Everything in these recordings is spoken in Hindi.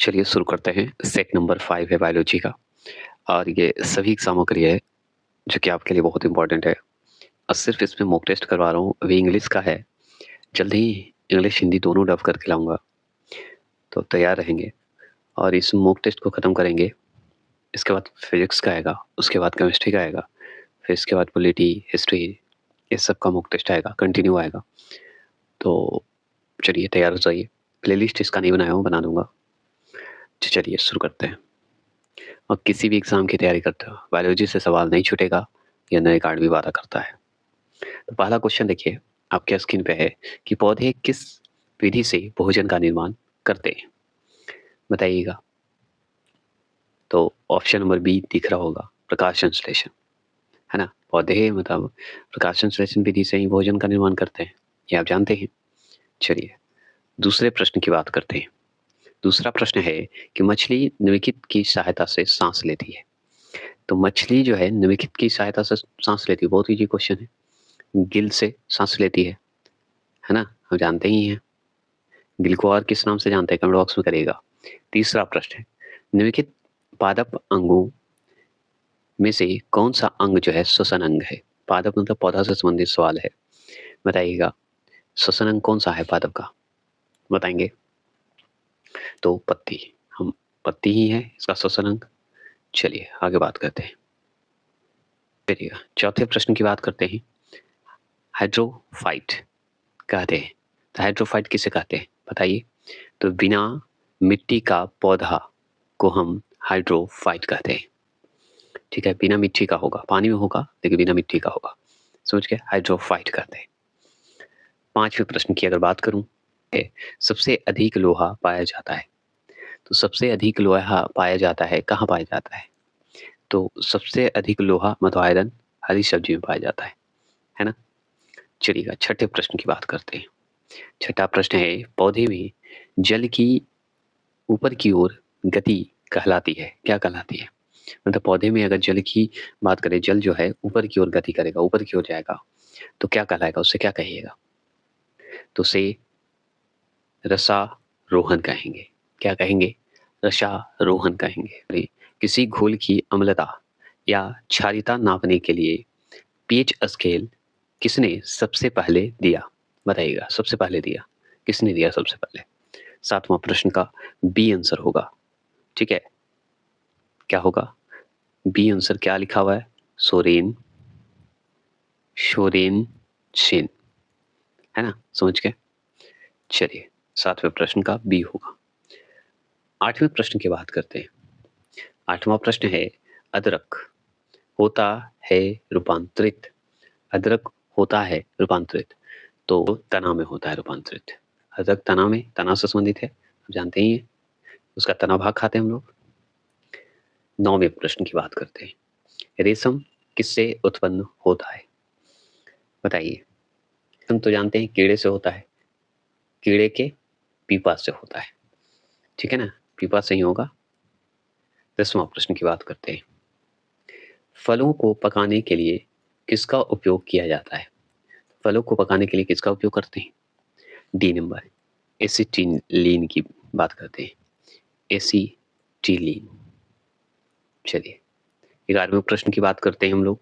चलिए शुरू करते हैं। सेट नंबर 5 है बायोलॉजी का और ये सभी एग्ज़ामों के लिए है, जो कि आपके लिए बहुत इम्पोर्टेंट है और सिर्फ़ इसमें मॉक टेस्ट करवा रहा हूँ, वो इंग्लिश का है। जल्दी ही इंग्लिश, हिंदी दोनों डब करके लाऊँगा, तो तैयार रहेंगे और इस मॉक टेस्ट को ख़त्म करेंगे। इसके बाद फिज़िक्स का आएगा, उसके बाद केमिस्ट्री का आएगा, फिर इसके बाद पॉलिटी, हिस्ट्री, इस सब का मॉक टेस्ट आएगा, कंटिन्यू आएगा। तो चलिए तैयार हो जाइए। प्लेलिस्ट इसका नहीं बनाया हूँ, बना दूँगा। तो चलिए शुरू करते हैं। और किसी भी एग्ज़ाम की तैयारी करते हो, बायोलॉजी से सवाल नहीं छूटेगा, ये नए कार्ड भी वादा करता है। तो पहला क्वेश्चन देखिए, आपके स्क्रीन पे है कि पौधे किस विधि से भोजन का निर्माण करते हैं? बताइएगा। तो ऑप्शन नंबर बी दिख रहा होगा, प्रकाश संश्लेषण, है ना? पौधे मतलब प्रकाश संश्लेषण विधि से ही भोजन का निर्माण करते हैं, ये आप जानते हैं। चलिए, दूसरे प्रश्न की बात करते हैं। दूसरा प्रश्न है कि मछली निम्नलिखित की सहायता से सांस लेती है। तो मछली जो है निम्नलिखित की सहायता से सांस लेती है, बहुत ईजी क्वेश्चन है। गिल से सांस लेती है ना? हम जानते ही हैं। गिल को और किस नाम से जानते हैं, कमेंट बॉक्स में करिएगा। तीसरा प्रश्न है, निम्नलिखित पादप अंगों में से कौन सा अंग जो है श्वसन अंग है? पादप मतलब पौधा से संबंधित सवाल है, बताइएगा। श्वसन अंग कौन सा है पादप का, बताएंगे। तो पत्ती, हम पत्ती ही है इसका श्वसन अंग। चलिए आगे बात करते हैं। चलिएगा चौथे प्रश्न की बात करते हैं। हाइड्रोफाइट कहते हैं, तो हाइड्रोफाइट किसे कहते हैं बताइए। तो बिना मिट्टी का पौधा को हम हाइड्रोफाइट कहते हैं। ठीक है, बिना मिट्टी का होगा, पानी में होगा लेकिन बिना मिट्टी का होगा, समझ के हाइड्रोफाइट कहते हैं। पांचवें प्रश्न की अगर बात करूं, सबसे अधिक लोहा पाया जाता है। तो सबसे अधिक लोहा पाया जाता है, कहाँ पाया जाता है? तो सबसे अधिक लोहा मतलब आयरन हरी सब्जी में पाया जाता है ना? चलिएगा छठे प्रश्न की बात करते हैं। छठा प्रश्न है, पौधे में जल की ऊपर की ओर गति कहलाती है, क्या कहलाती है? मतलब पौधे में अगर जल की बात करें, जल जो है ऊपर की ओर गति करेगा, ऊपर की ओर जाएगा, तो क्या कहलाएगा, उससे क्या कहिएगा? तो उसे रसारोहण कहेंगे। क्या कहेंगे? रसारोहण कहेंगे। अरे, किसी घोल की अम्लता या क्षारीयता नापने के लिए पीएच स्केल किसने सबसे पहले दिया? बताइएगा, सबसे पहले दिया किसने दिया सबसे पहले? सातवां प्रश्न का बी आंसर होगा। ठीक है, क्या होगा? बी आंसर क्या लिखा हुआ है? सोरेन, शोरेन सेन, है ना? समझ गए? चलिए सातवें प्रश्न का बी होगा। आठवें प्रश्न की बात करते हैं। आठवां प्रश्न है, अदरक होता है रूपांतरित। अदरक होता है रूपांतरित, तो तना में होता है रूपांतरित। अदरक तना में, तना से संबंधित है, आप जानते ही हैं, उसका तना भाग खाते हैं हम लोग। नौवें प्रश्न की बात करते हैं। रेशम किससे उत्पन्न होता है? बताइए। हम तो जानते हैं कीड़े से होता है, कीड़े के पीपा से होता है, ठीक है ना? पीपा से ही होगा। 10वां प्रश्न की बात करते हैं। फलों को पकाने के लिए किसका उपयोग किया जाता है? फलों को पकाने के लिए किसका उपयोग करते हैं? डी नंबर, एसिटिलीन की बात करते हैं, एसिटिलीन। चलिए 11वें प्रश्न की बात करते हैं हम लोग।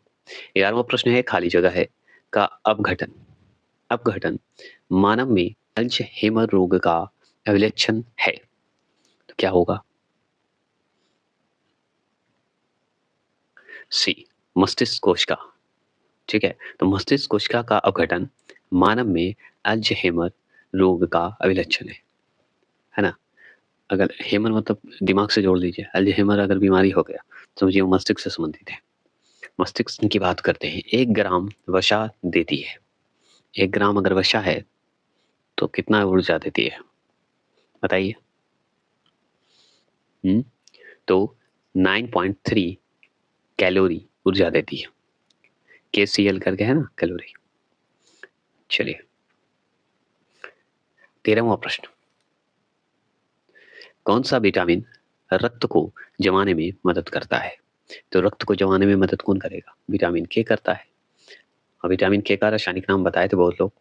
11वां प्रश्न है, खाली जगह है का अपघटन। अपघटन मानव में अल्ज़ाइमर रोग का अभिलक्षण है, तो क्या होगा? सी, मस्तिष्क कोशिका। ठीक है, तो मस्तिष्क कोशिका का अपघटन मानव में अल्ज़ाइमर रोग का अभिलक्षण है ना? अगर हेमर मतलब दिमाग से जोड़ लीजिए, अल्ज़ाइमर अगर बीमारी हो गया समझिए वो मस्तिष्क से संबंधित है। मस्तिष्क की बात करते हैं। 1 ग्राम वसा देती है। 1 ग्राम अगर वसा है तो कितना ऊर्जा देती है बताइए? तो 9.3 कैलोरी ऊर्जा देती है। केसीएल करके है ना, कैलोरी। चलिए 13वां प्रश्न, कौन सा विटामिन रक्त को जमाने में मदद करता है? तो रक्त को जमाने में मदद कौन करेगा? विटामिन के करता है। और विटामिन के का रासायनिक नाम बताए थे बहुत लोग,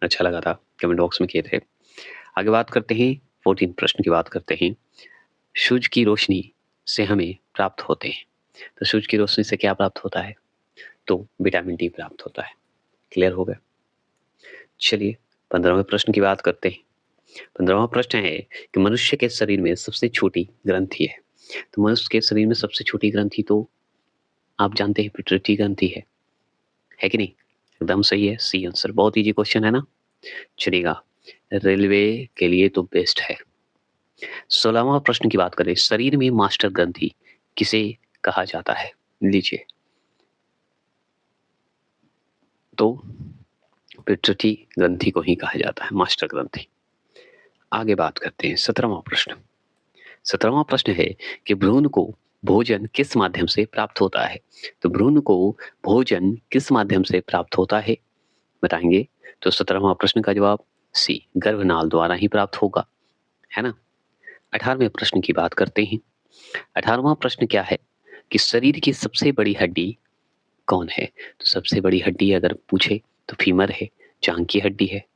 अच्छा लगा था, कमेंट बॉक्स में किए थे। आगे बात करते हैं, 14 प्रश्न की बात करते हैं। सूरज की रोशनी से हमें प्राप्त होते हैं। तो सूरज की रोशनी से क्या प्राप्त होता है? तो विटामिन डी प्राप्त होता है। क्लियर हो गया? चलिए 15वें प्रश्न की बात करते हैं। 15वां प्रश्न है कि मनुष्य के शरीर में सबसे छोटी ग्रंथि है। तो मनुष्य के शरीर में सबसे छोटी ग्रंथि तो आप जानते हैं पिट्यूटरी ग्रंथि है कि नहीं? एकदम सही है, सी आंसर। बहुत इजी क्वेश्चन है ना? चलिएगा, रेलवे के लिए तो बेस्ट है। 16वां प्रश्न की बात करें, शरीर में मास्टर ग्रंथि किसे कहा जाता है? लीजिए, तो पिट्यूटरी ग्रंथि को ही कहा जाता है मास्टर ग्रंथि। आगे बात करते हैं 17वां प्रश्न। 17वां प्रश्न है कि भ्रूण को भोजन किस माध्यम से प्राप्त होता है? तो भ्रूण को भोजन किस माध्यम से प्राप्त होता है, बताएंगे? तो 17वां प्रश्न का जवाब सी, गर्भनाल द्वारा ही प्राप्त होगा, है ना? 18वें प्रश्न की बात करते हैं। 18वां प्रश्न क्या है कि शरीर की सबसे बड़ी हड्डी कौन है? तो सबसे बड़ी हड्डी अगर पूछे तो फीमर है, जांघ की हड्डी है।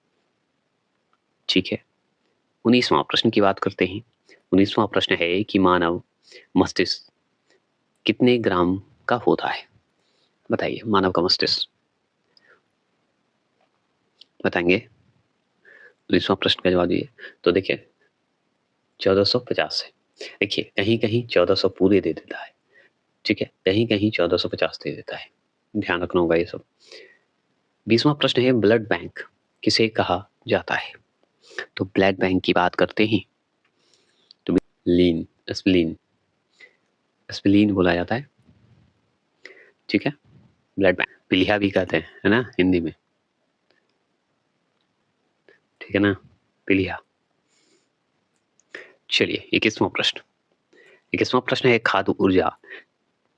ठीक है। 19वां प्रश्न की बात करते हैं। 19वां प्रश्न है कि मानव मस्तिष्क कितने ग्राम का होता है? बताइए, मानव का मस्तिष्क बताएंगे? 19वां प्रश्न का जवाब दिए। तो देखिए 1450 है। देखिए कहीं कहीं 1400 पूरे दे देता है, ठीक है, कहीं कहीं 1450 दे देता है, ध्यान रखना होगा ये सब। 20वां प्रश्न है ब्लड बैंक किसे कहा जाता है? तो ब्लड बैंक की बात करते हैं तो लीन स्प्लीन स्प्लीन बोला जाता है, ठीक है। ब्लड बैंक पीलिया भी कहते हैं, है ना, हिंदी में, ठीक है ना, पीलिया। चलिए 21वां प्रश्न। 21वां प्रश्न है खाद्य ऊर्जा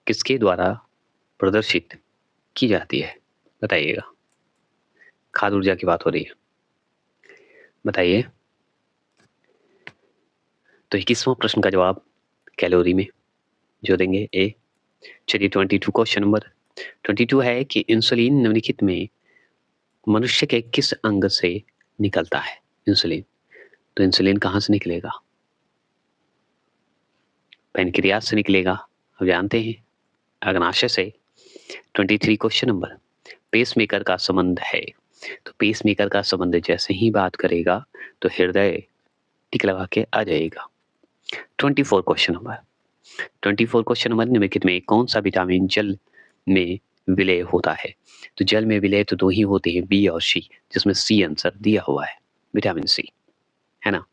किसके द्वारा प्रदर्शित की जाती है? बताइएगा, खाद्य ऊर्जा की बात हो रही है, बताइए। तो 21वां प्रश्न का जवाब कैलोरी में जो देंगे ए। चलिए 22 क्वेश्चन नंबर 22 है कि इंसुलिन निम्नलिखित में मनुष्य के किस अंग से निकलता है? इंसुलिन, तो इंसुलिन कहाँ से निकलेगा? पैनक्रियास से निकलेगा, हम जानते हैं, अग्नाशय से। 23 क्वेश्चन नंबर, पेसमेकर का संबंध है। तो पेसमेकर का संबंध जैसे ही बात करेगा तो हृदय टिक लगा के आ जाएगा। 24 क्वेश्चन नंबर 24 क्वेश्चन नंबर, निम्नलिखित में कौन सा विटामिन जल में विलय होता है? तो जल में विलय तो दो ही होते हैं, बी और सी, जिसमें सी आंसर दिया हुआ है, विटामिन सी, है ना।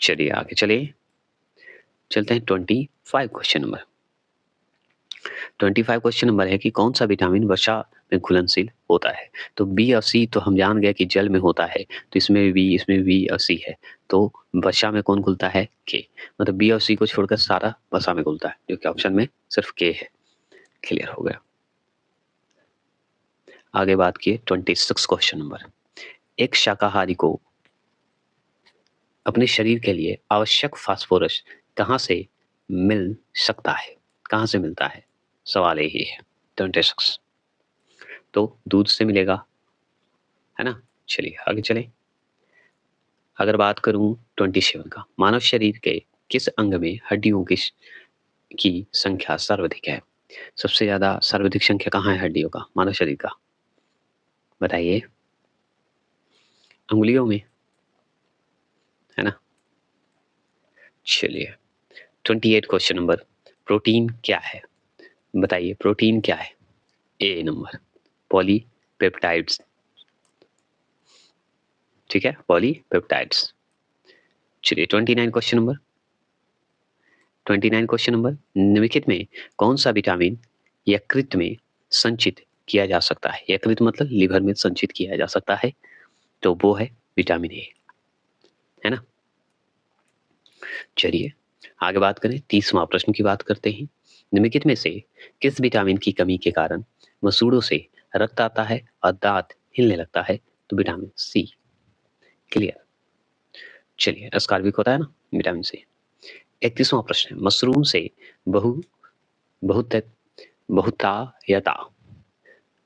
चलिए आगे चलते हैं 25 क्वेश्चन नंबर। 25 क्वेश्चन नंबर है कि कौन सा विटामिन वर्षा में घुलनशील होता है? तो बी और सी तो हम जान गए कि जल में होता है, तो इसमें बी और सी है, तो वर्षा में कौन घुलता है? के। मतलब बी और सी को छोड़कर सारा वर्षा में घुलता है, जो कि ऑप्शन में सिर्फ के है। क्लियर हो गया। आगे बात किए 26 क्वेश्चन नंबर, एक शाकाहारी को अपने शरीर के लिए आवश्यक फास्फोरस कहाँ से मिल सकता है? कहाँ से मिलता है, सवाल यही है। 26, तो दूध से मिलेगा, है ना। चलिए आगे चलें। अगर बात करूं 27 का, मानव शरीर के किस अंग में हड्डियों की संख्या सर्वाधिक है? सबसे ज्यादा सर्वाधिक संख्या कहाँ है हड्डियों का मानव शरीर का, बताइए? अंगुलियों में, है ना। चलिए 28 क्वेश्चन नंबर, प्रोटीन क्या है? बताइए प्रोटीन क्या है? ए नंबर, पॉलीपेप्टाइड्स, ठीक है, पॉलीपेप्टाइड्स। चलिए 29 क्वेश्चन नंबर, निम्नलिखित में कौन सा विटामिन यकृत में संचित किया जा सकता है? यकृत मतलब लिवर में संचित किया जा सकता है, तो वो है विटामिन ए, है ना। चलिए आगे बात करें, 30वां प्रश्न की बात करते हैं। निम्नलिखित में से किस विटामिन की कमी के कारण मसूड़ों से रक्त आता है और दांत हिलने लगता है? तो विटामिन सी। क्लियर। चलिए अस्कॉर्बिक होता है ना विटामिन सी। 31वां प्रश्न है, मशरूम से बहु बहुत बहुतायता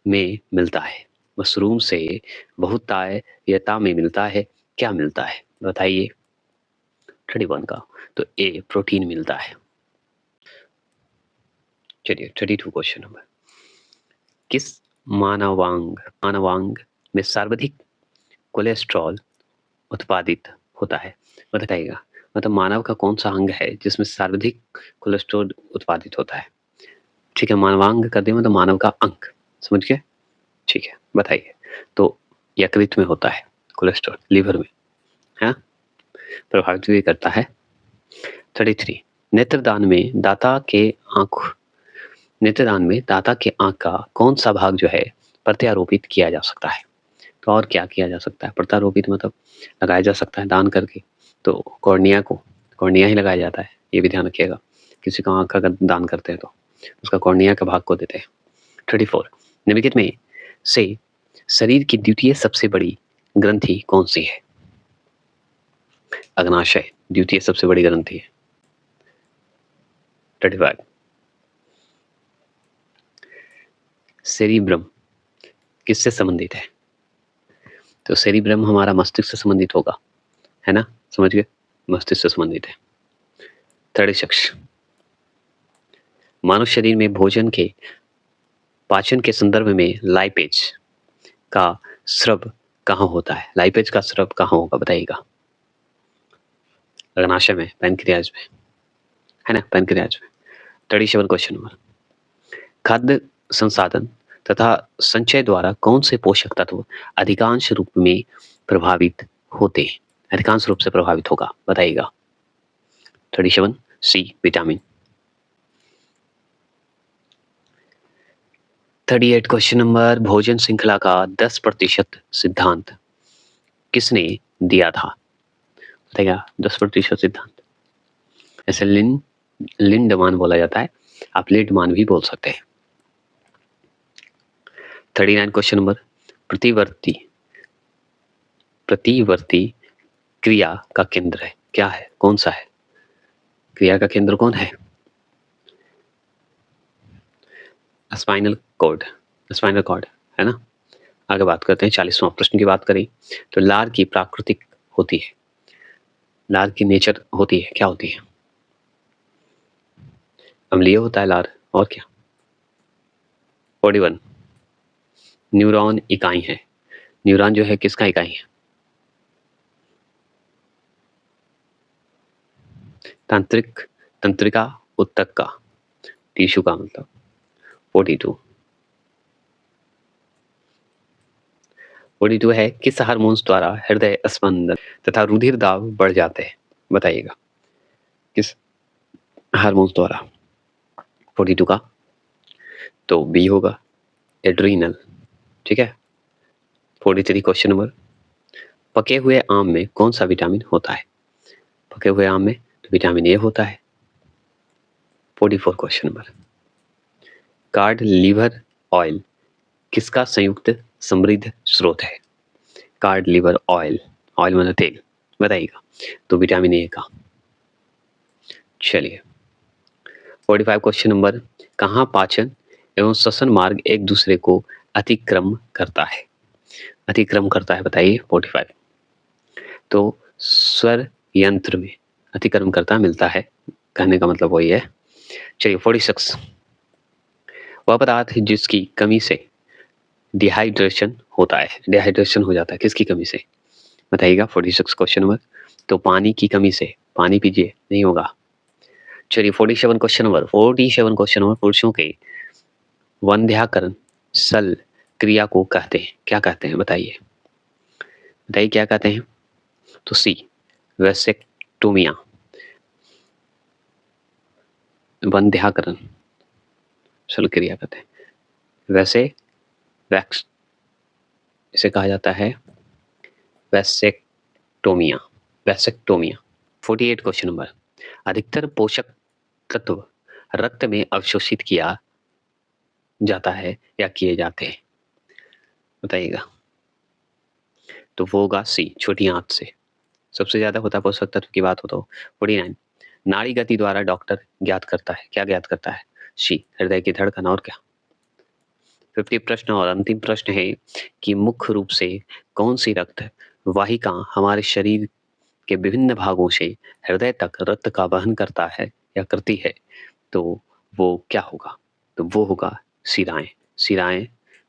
में मिलता है? मशरूम से बहुतायता में मिलता है, क्या मिलता है, बताइए? 31 का, तो ए प्रोटीन मिलता है। चलिए 32 क्वेश्चन नंबर, किस मानवांग में सर्वाधिक कोलेस्ट्रॉल उत्पादित होता है? बताइएगा, मतलब मानव का कौन सा अंग है जिसमें सर्वाधिक कोलेस्ट्रॉल उत्पादित होता है? ठीक है, मानवांग कर दिया मतलब मानव का अंग, समझ गए? ठीक है, बताइए। तो यकृत में होता है कोलेस्ट्रॉल, लीवर में, हाँ, प्रभावित भी करता है। 33, नेत्रदान में दाता के आंख नेत्रदान में दाता के आंख का कौन सा भाग जो है प्रत्यारोपित किया जा सकता है? तो और क्या किया जा सकता है? प्रत्यारोपित मतलब लगाया जा सकता है दान करके, तो कॉर्निया ही लगाया जाता है, ये भी ध्यान रखिएगा। किसी का आंख का अगर दान करते हैं तो उसका कॉर्निया के भाग को देते हैं। 34, निम्नलिखित में से शरीर की द्वितीय सबसे बड़ी ग्रंथि कौन सी है? अग्नाशय द्वितीय सबसे बड़ी ग्रंथि है। 35, सेरिब्रम किससे संबंधित है? तो सेरिब्रम हमारा मस्तिष्क से संबंधित होगा, है ना, समझ गए, मस्तिष्क से संबंधित है। 36, मानव शरीर में भोजन के पाचन के संदर्भ में लाइपेज का स्राव कहाँ होता है? लाइपेज का स्राव कहाँ होगा बताइएगा? अग्नाशय में, पैनक्रियाज में, है ना, पैनक्रियाज में। 37 क्वेश्चन नंबर, खाद्य संसाधन तथा संचय द्वारा कौन से पोषक तत्व अधिकांश रूप में प्रभावित होते हैं? अधिकांश रूप से प्रभावित होगा, बताइएगा? 37, सी विटामिन। 38 क्वेश्चन नंबर, भोजन श्रृंखला का 10% सिद्धांत किसने दिया था? बताइएगा 10% सिद्धांत। ऐसे लिंडमान बोला जाता है, आप लिंडमान भी बोल सकते हैं। 39 क्वेश्चन नंबर, प्रतिवर्ती क्रिया का केंद्र है, क्या है, कौन सा है? क्रिया का केंद्र कौन है? स्पाइनल कॉर्ड, है ना। आगे बात करते हैं, 40वां प्रश्न की बात करें तो लार की प्राकृतिक होती है, लार की नेचर होती है, क्या होती है? अम्लीय होता है लार, और क्या? 41, न्यूरॉन इकाई है, न्यूरॉन जो है किसका इकाई है? तंत्रिका उत्तक का, टिश्यू का मतलब। 42 है, किस हार्मोन्स द्वारा हृदय स्पंदन तथा रुधिर दाब बढ़ जाते हैं? बताइएगा, किस हार्मोन्स द्वारा? 42 का तो बी होगा, एड्रीनल, ठीक है। 43 क्वेश्चन नंबर, पके हुए आम में कौन सा विटामिन होता है? पके हुए आम में तो विटामिन ए होता है। 44 question number, cod liver oil किसका संयुक्त समृद्ध स्रोत है? कार्ड लीवर ऑयल, ऑयल मतलब तेल, बताइएगा? तो विटामिन ए का। चलिए 45 क्वेश्चन नंबर, कहाँ पाचन एवं श्वसन मार्ग एक दूसरे को अतिक्रम करता है? अतिक्रम करता है, बताइए? 45, तो स्वर यंत्र में अतिक्रम करता मिलता है, कहने का मतलब वही है। चलिए 46, वह पदार्थ जिसकी कमी से डिहाइड्रेशन होता है, डिहाइड्रेशन हो जाता है किसकी कमी से? बताइएगा? 46 क्वेश्चन नंबर, तो पानी की कमी से, पानी पीजिए, नहीं होगा। चलिए 47 क्वेश्चन नंबर, पुरुषों के वंध्याकरण सल क्रिया को कहते हैं, क्या कहते हैं? बताइए, बताइए क्या कहते हैं? तो सी वैसेक्टोमिया, वंध्याकरण सल क्रिया कहते हैं, वैसे वैक्स, इसे कहा जाता है वैसेक्टोमिया, वैसेक्टोमिया। 48 क्वेश्चन नंबर, अधिकतर पोषक तत्व रक्त में अवशोषित किया जाता है या किए जाते हैं? बताइएगा? तो वो होगा सी, छोटी आंत से सबसे ज्यादा होता है पोषक तत्व की बात हो तो। 49, नाड़ी गति द्वारा डॉक्टर ज्ञात करता है, क्या ज्ञात करता है? सी, हृदय की धड़कन, और क्या? 50 प्रश्न और अंतिम प्रश्न है कि मुख्य रूप से कौन सी रक्त वाहिका हमारे शरीर के विभिन्न भागों से हृदय तक रक्त का वहन करता है या करती है, तो वो क्या होगा? तो वो होगा शिराएँ। शिराएँ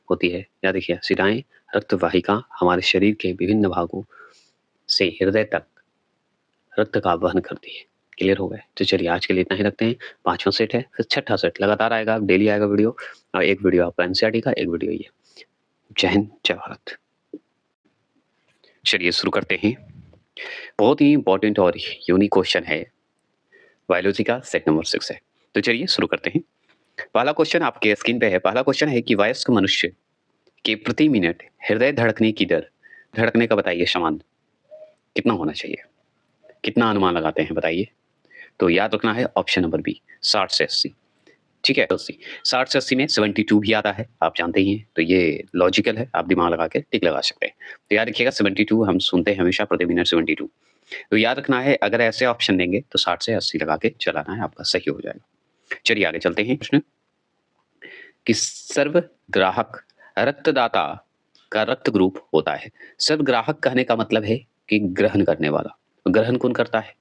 होती है, या देखिए शिराएँ रक्त वाहिका हमारे शरीर के विभिन्न भागों से हृदय तक रक्त का वहन करती है। क्लियर हो गया? तो चलिए आज के लिए इतना ही रखते हैं। 5वां सेट है, फिर छठा सेट लगातार आएगा, डेली आएगा वीडियो, और एक वीडियो आपका एनसीईआरटी का, एक वीडियो ये। जय हिंद, जय भारत। चलिए शुरू करते हैं। बहुत ही इंपॉर्टेंट और यूनिक क्वेश्चन है, बायोलॉजी का सेट नंबर 6 है। तो चलिए शुरू करते हैं। पहला क्वेश्चन आपके स्क्रीन पे है। पहला क्वेश्चन है कि वयस्क मनुष्य के प्रति मिनट हृदय धड़कने की दर, धड़कने का बताइए समान कितना होना चाहिए? कितना अनुमान लगाते हैं बताइए? तो याद रखना है ऑप्शन नंबर बी, 60 से 80। ठीक है, 80, 60 से 80 में 72 भी आता है, आप जानते ही हैं। तो ये लॉजिकल है, आप दिमाग लगा के टिक लगा सकते हैं। तो याद रखिएगा 72 हम सुनते हैं हमेशा, प्रति मिनट 72। तो याद रखना है, अगर ऐसे ऑप्शन देंगे तो 60 से 80 लगा के चलाना है, आपका सही हो जाएगा। चलिए आगे चलते हैं। प्रश्न कि सर्वग्राहक रक्तदाता का रक्त ग्रुप होता है। सर्वग्राहक कहने का मतलब है कि ग्रहण करने वाला। ग्रहण कौन करता है?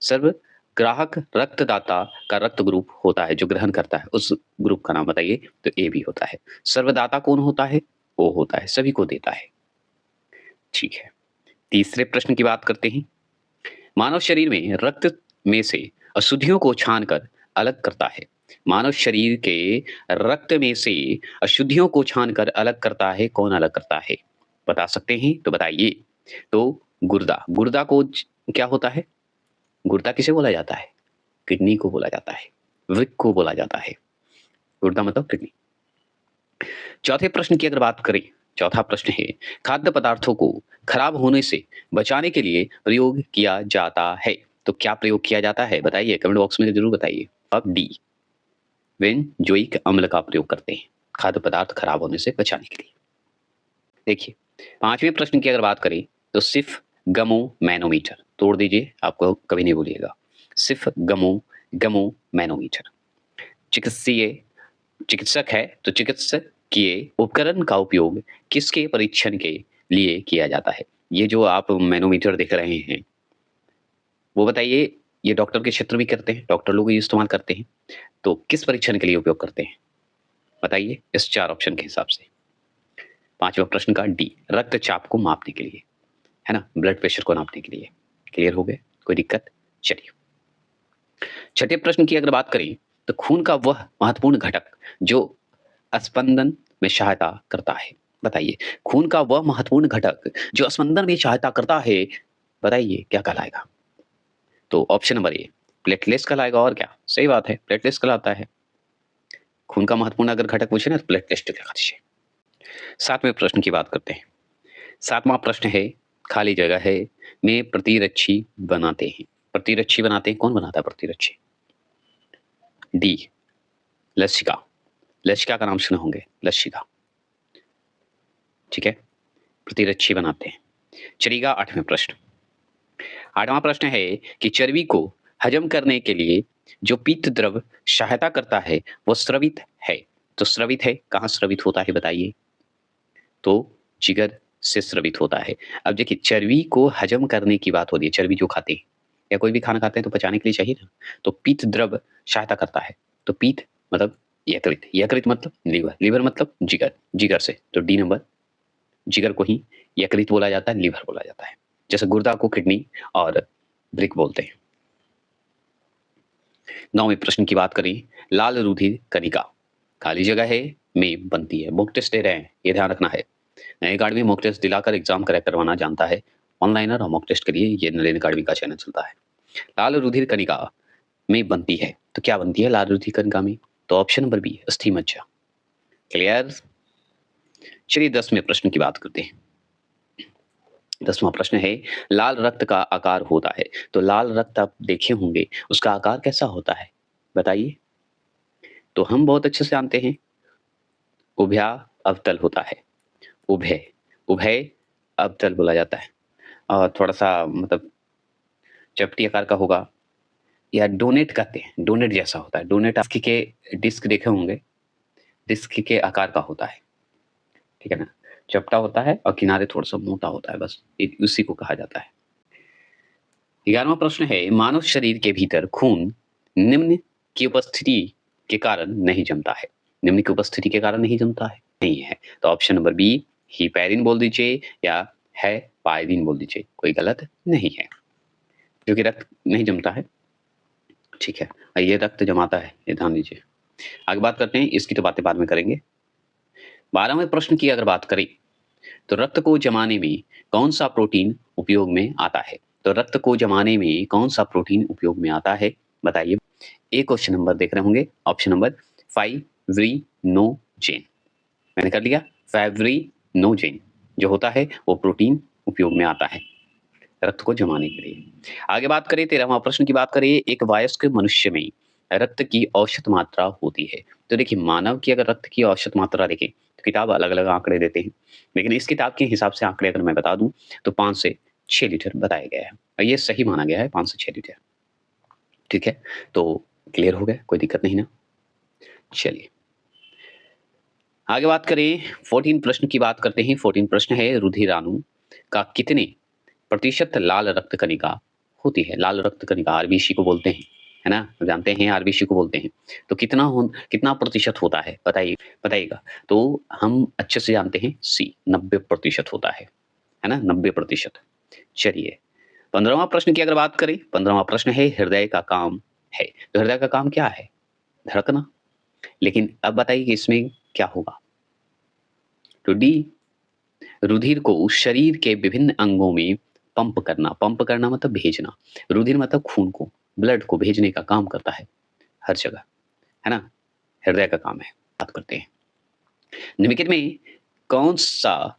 सर्वग्राहक रक्तदाता का रक्त ग्रुप होता है, जो ग्रहण करता है, उस ग्रुप का नाम बताइए। तो ए बी होता है। सर्वदाता कौन होता है? ओ होता है, सभी को देता है। ठीक है, तीसरे प्रश्न की बात करते हैं। मानव शरीर में रक्त में से अशुद्धियों को छानकर अलग करता है। मानव शरीर के रक्त में से अशुद्धियों को छानकर अलग करता है, कौन अलग करता है? बता सकते हैं तो बताइए। तो गुर्दा, गुर्दा को क्या होता है? गुर्दा किसे बोला जाता है? किडनी को बोला जाता है, वृक्क को बोला जाता है। गुर्दा मतलब किडनी। चौथे प्रश्न की अगर बात करें, चौथा प्रश्न है खाद्य पदार्थों को खराब होने से बचाने के लिए प्रयोग किया जाता है। तो क्या प्रयोग किया जाता है बताइए, कमेंट बॉक्स में जरूर बताइए। अब डी, बेंजोइक अम्ल का प्रयोग करते हैं खाद्य पदार्थ खराब होने से बचाने के लिए। देखिए, पांचवें प्रश्न की अगर बात करें तो सिर्फ गमो मैनोमीटर, तोड़ दीजिए, आपको कभी नहीं भूलिएगा। सिर्फ गमो मैनोमीटर। चिकित्सीय, चिकित्सक है तो चिकित्सकीय उपकरण का उपयोग किसके परीक्षण के लिए किया जाता है? ये जो आप मैनोमीटर देख रहे हैं, वो बताइए, ये डॉक्टर के क्षेत्र भी करते हैं, डॉक्टर लोग ये इस्तेमाल करते हैं। तो किस परीक्षण के लिए उपयोग करते हैं बताइए, इस 4 ऑप्शन के हिसाब से। पांचवा प्रश्न का डी, रक्तचाप को मापने के लिए, है ना, ब्लड प्रेशर को नापने के लिए। क्लियर हो गए? कोई दिक्कत? चलिए, छठे प्रश्न की अगर बात करें तो खून का वह महत्वपूर्ण घटक जो स्पंदन में सहायता करता है, बताइए। खून का वह महत्वपूर्ण घटक जो स्पंदन में सहायता करता है, बताइए क्या कहलाएगा? तो ऑप्शन नंबर ए, प्लेटलेट्स कहलाएगा। और क्या? सही बात है, प्लेटलेट्स कहलाता है। खून का महत्वपूर्ण अगर घटक पूछे ना तो प्लेटलेट्स लगा दीजिए। सातवें प्रश्न की बात करते हैं। सातवां प्रश्न है, खाली जगह है, में प्रतिरक्षी बनाते हैं। प्रतिरक्षी बनाते हैं, कौन बनाता है प्रतिरक्षी? डी, लसिका। लसिका का नाम सुने होंगे, लसिका। ठीक है, प्रतिरक्षी बनाते हैं। चलिएगा आठवें प्रश्न। आठवां प्रश्न है कि चर्बी को हजम करने के लिए जो पीत द्रव सहायता करता है वो स्रवित है। तो स्रवित है, कहाँ स्रवित होता है बताइए? तो जिगर से स्रवित होता है। अब देखिए, चर्बी को हजम करने की बात हो रही है, चर्बी जो खाते हैं या कोई भी खाना खाते हैं तो पचाने के लिए चाहिए ना, तो पीत द्रव सहायता करता है। तो पीत मतलब यकृत, यकृत मतलब लीवर, लीवर मतलब जिगर, जिगर से। तो डी नंबर, जिगर को ही यकृत बोला जाता है, लीवर बोला जाता है। जैसे गुर्दा को किडनी और वृक्क बोलते हैं। नौवें प्रश्न की बात करें, लाल रुधिर कणिका खाली जगह है में बनती है। मॉक टेस्ट दे रहे हैं, ये ध्यान रखना है। नई अकाडमी मॉक टेस्ट दिलाकर एग्जाम क्रैक करवाना जानता है। ऑनलाइनर और मॉक टेस्ट के लिए ये नरेंद्र अकाडमी का चैनल चलता है। लाल रुधिर कणिका में बनती है, तो क्या बनती है लाल रुधिर कणिका में? तो ऑप्शन नंबर बी, अस्थि मज्जा। क्लियर? चलिए 10वें प्रश्न की बात करते हैं। 10वां प्रश्न है, लाल रक्त का आकार होता है। तो लाल रक्त आप देखे होंगे, उसका आकार कैसा होता है बताइए? तो हम बहुत अच्छे से जानते हैं, उभया अवतल होता है। उभय, उभय अवतल बोला जाता है। और थोड़ा-सा मतलब चपटी आकार का होगा, या डोनेट कहते हैं, डोनेट जैसा होता है। डोनेट डिस्क के, डिस्क देखे होंगे, डिस्क के आकार का होता है। ठीक है ना? चपटा होता है और किनारे थोड़ा-सा मोटा होता है, बस उसी को कहा जाता है। 11वां प्रश्न है, मानव शरीर के भीतर खून निम्न की उपस्थिति के कारण नहीं जमता है। निम्न की उपस्थिति के कारण नहीं जमता है? नहीं है। तो ऑप्शन नंबर बी हिपैरिन बोल दीजिए या है पायरीन बोल दीजिए, कोई गलत नहीं है। क्योंकि रक्त नहीं जमता है, ठीक है, और ये रक्त जमाता है, ये ध्यान दीजिए। आगे बात करते हैं, इसकी तो बातें बाद में करेंगे। 12वें प्रश्न की अगर बात करें, तो रक्त को जमाने में कौन-सा प्रोटीन उपयोग में आता है? तो रक्त को जमाने में कौन-सा प्रोटीन उपयोग में आता है? बताइए। ए क्वेश्चन नंबर देख रहे होंगे, ऑप्शन नंबर फाइब्रिनोजेन। मैंने कर लिया, फाइब्रिनोजेन जो होता है वो प्रोटीन उपयोग में आता है रक्त को जमाने के लिए। आगे बात करें, 13वां प्रश्न की बात करें, एक वयस्क मनुष्य में रक्त की औसत मात्रा होती है। तो देखिए, मानव की अगर रक्त की औसत मात्रा देखें, तो किताब अलग-अलग आंकड़े देते हैं। लेकिन इस किताब के हिसाब से आंकड़े अगर मैं बता दूँ, तो 5 से 6 लीटर बताया गया है और ये सही माना गया है, 5 से 6 लीटर। ठीक है? तो क्लियर हो गया, कोई दिक्कत नहीं ना? चलिए। आगे बात करें, 14 प्रश्न की बात करते हैं। 14 प्रश्न है, रुधिराणु का कितने प्रतिशत लाल रक्त कणिका होती है? लाल रक्त कणिका आरबीसी को बोलते हैं, है ना? जानते हैं आरबीसी को बोलते हैं। तो कितना प्रतिशत होता है? बताइएगा। तो हम अच्छे से जानते हैं सी 90% होता है ना? 90%। चलिए, 15वां प्रश्न की अगर बात करें, 15वां प्रश्न है, हृदय का काम है। तो हृदय का काम क्या है? धड़कना। लेकिन अब बताइए कि इसमें क्या होगा? तो डी रुधिर को शरीर के विभिन्न अंगों में पंप करना मतलब भेजना। रुधिर मतलब खून को, ब्लड को भेजने का काम करता है हर जगह, है ना? हृदय का काम है। बात करते हैं। निम्नलिखित में कौन-सा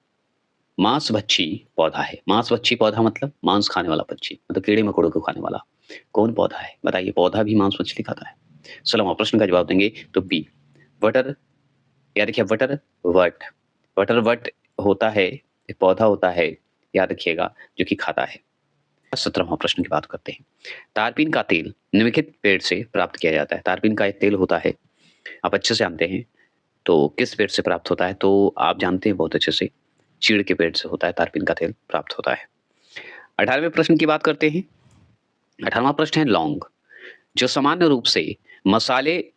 मांसभक्षी पौधा है? मांसभक्षी पौधा मतलब मांस खाने वाला पक्षी, मतलब कीड़े-मकोड़ों को खाने वाला। कौन पौधा है? बताइए, पौधा भी मांस मछली खाता है। 16वां प्रश्न का जवाब देंगे तो बी वटर, याद रखिए वट। वट होता है, एक पौधा होता है, याद रखिएगा, जो कि खाता है। 17वां प्रश्न की बात करते हैं। तारपीन का तेल निम्नलिखित पेड़ से प्राप्त किया जाता है। तारपीन का एक तेल होता है, आप अच्छे से जानते हैं। तो किस पेड़ से प्राप्त होता है? तो आप जानते हैं बहुत अच्छे से, चीड़ के पेड़ से होता है, तारपीन का तेल प्राप्त होता है। 18वें प्रश्न की बात करते हैं। 18वां प्रश्न है, लौंग जो सामान्य रूप से मसाले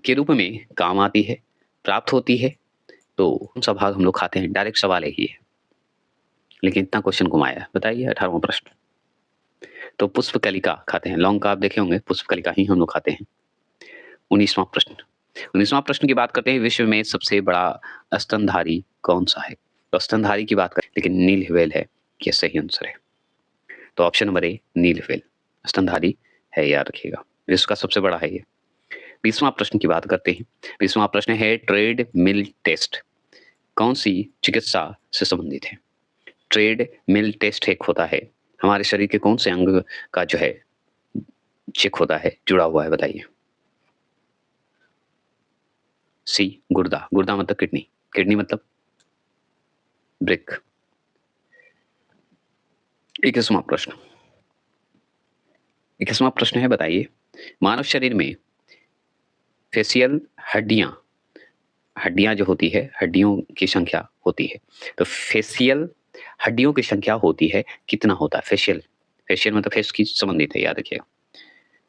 के रूप में काम आती है, प्राप्त होती है, तो कौन-सा भाग हम लोग खाते हैं? डायरेक्ट सवाल यही है। लेकिन इतना क्वेश्चन घुमाया। बताइए 18वां प्रश्न। तो पुष्पकलिका खाते हैं। लौंग का आप देखे होंगे, पुष्पकलिका ही हम लोग खाते हैं। 19वां प्रश्न। 19वां प्रश्न की बात करते हैं, विश्व में सबसे बड़ा स्तनधारी कौन-सा है? तो स्तनधारी की बात करें, लेकिन नील व्हेल है, ये सही आंसर है। तो ऑप्शन नंबर ए नील व्हेल स्तनधारी है, याद रखिएगा। विश्व का सबसे बड़ा है ये। 20वां प्रश्न की बात करते हैं। 20वां प्रश्न है, ट्रेड मिल टेस्ट कौन-सी चिकित्सा से संबंधित है? ट्रेड मिल टेस्ट एक होता है, हमारे शरीर के कौन से अंग का जो है चेक होता है, जुड़ा हुआ है, बताइए? सी गुर्दा। गुर्दा मतलब किडनी, किडनी मतलब ब्रेक। 21वां प्रश्न। 21वां प्रश्न है, बताइए, मानव शरीर में फेशियल हड्डियां हड्डियां जो होती है, हड्डियों की संख्या होती है। तो फेशियल हड्डियों की संख्या होती है, कितना होता है? फेशियल, फेशियल मतलब फेस की संबंधित है, याद रखिएगा।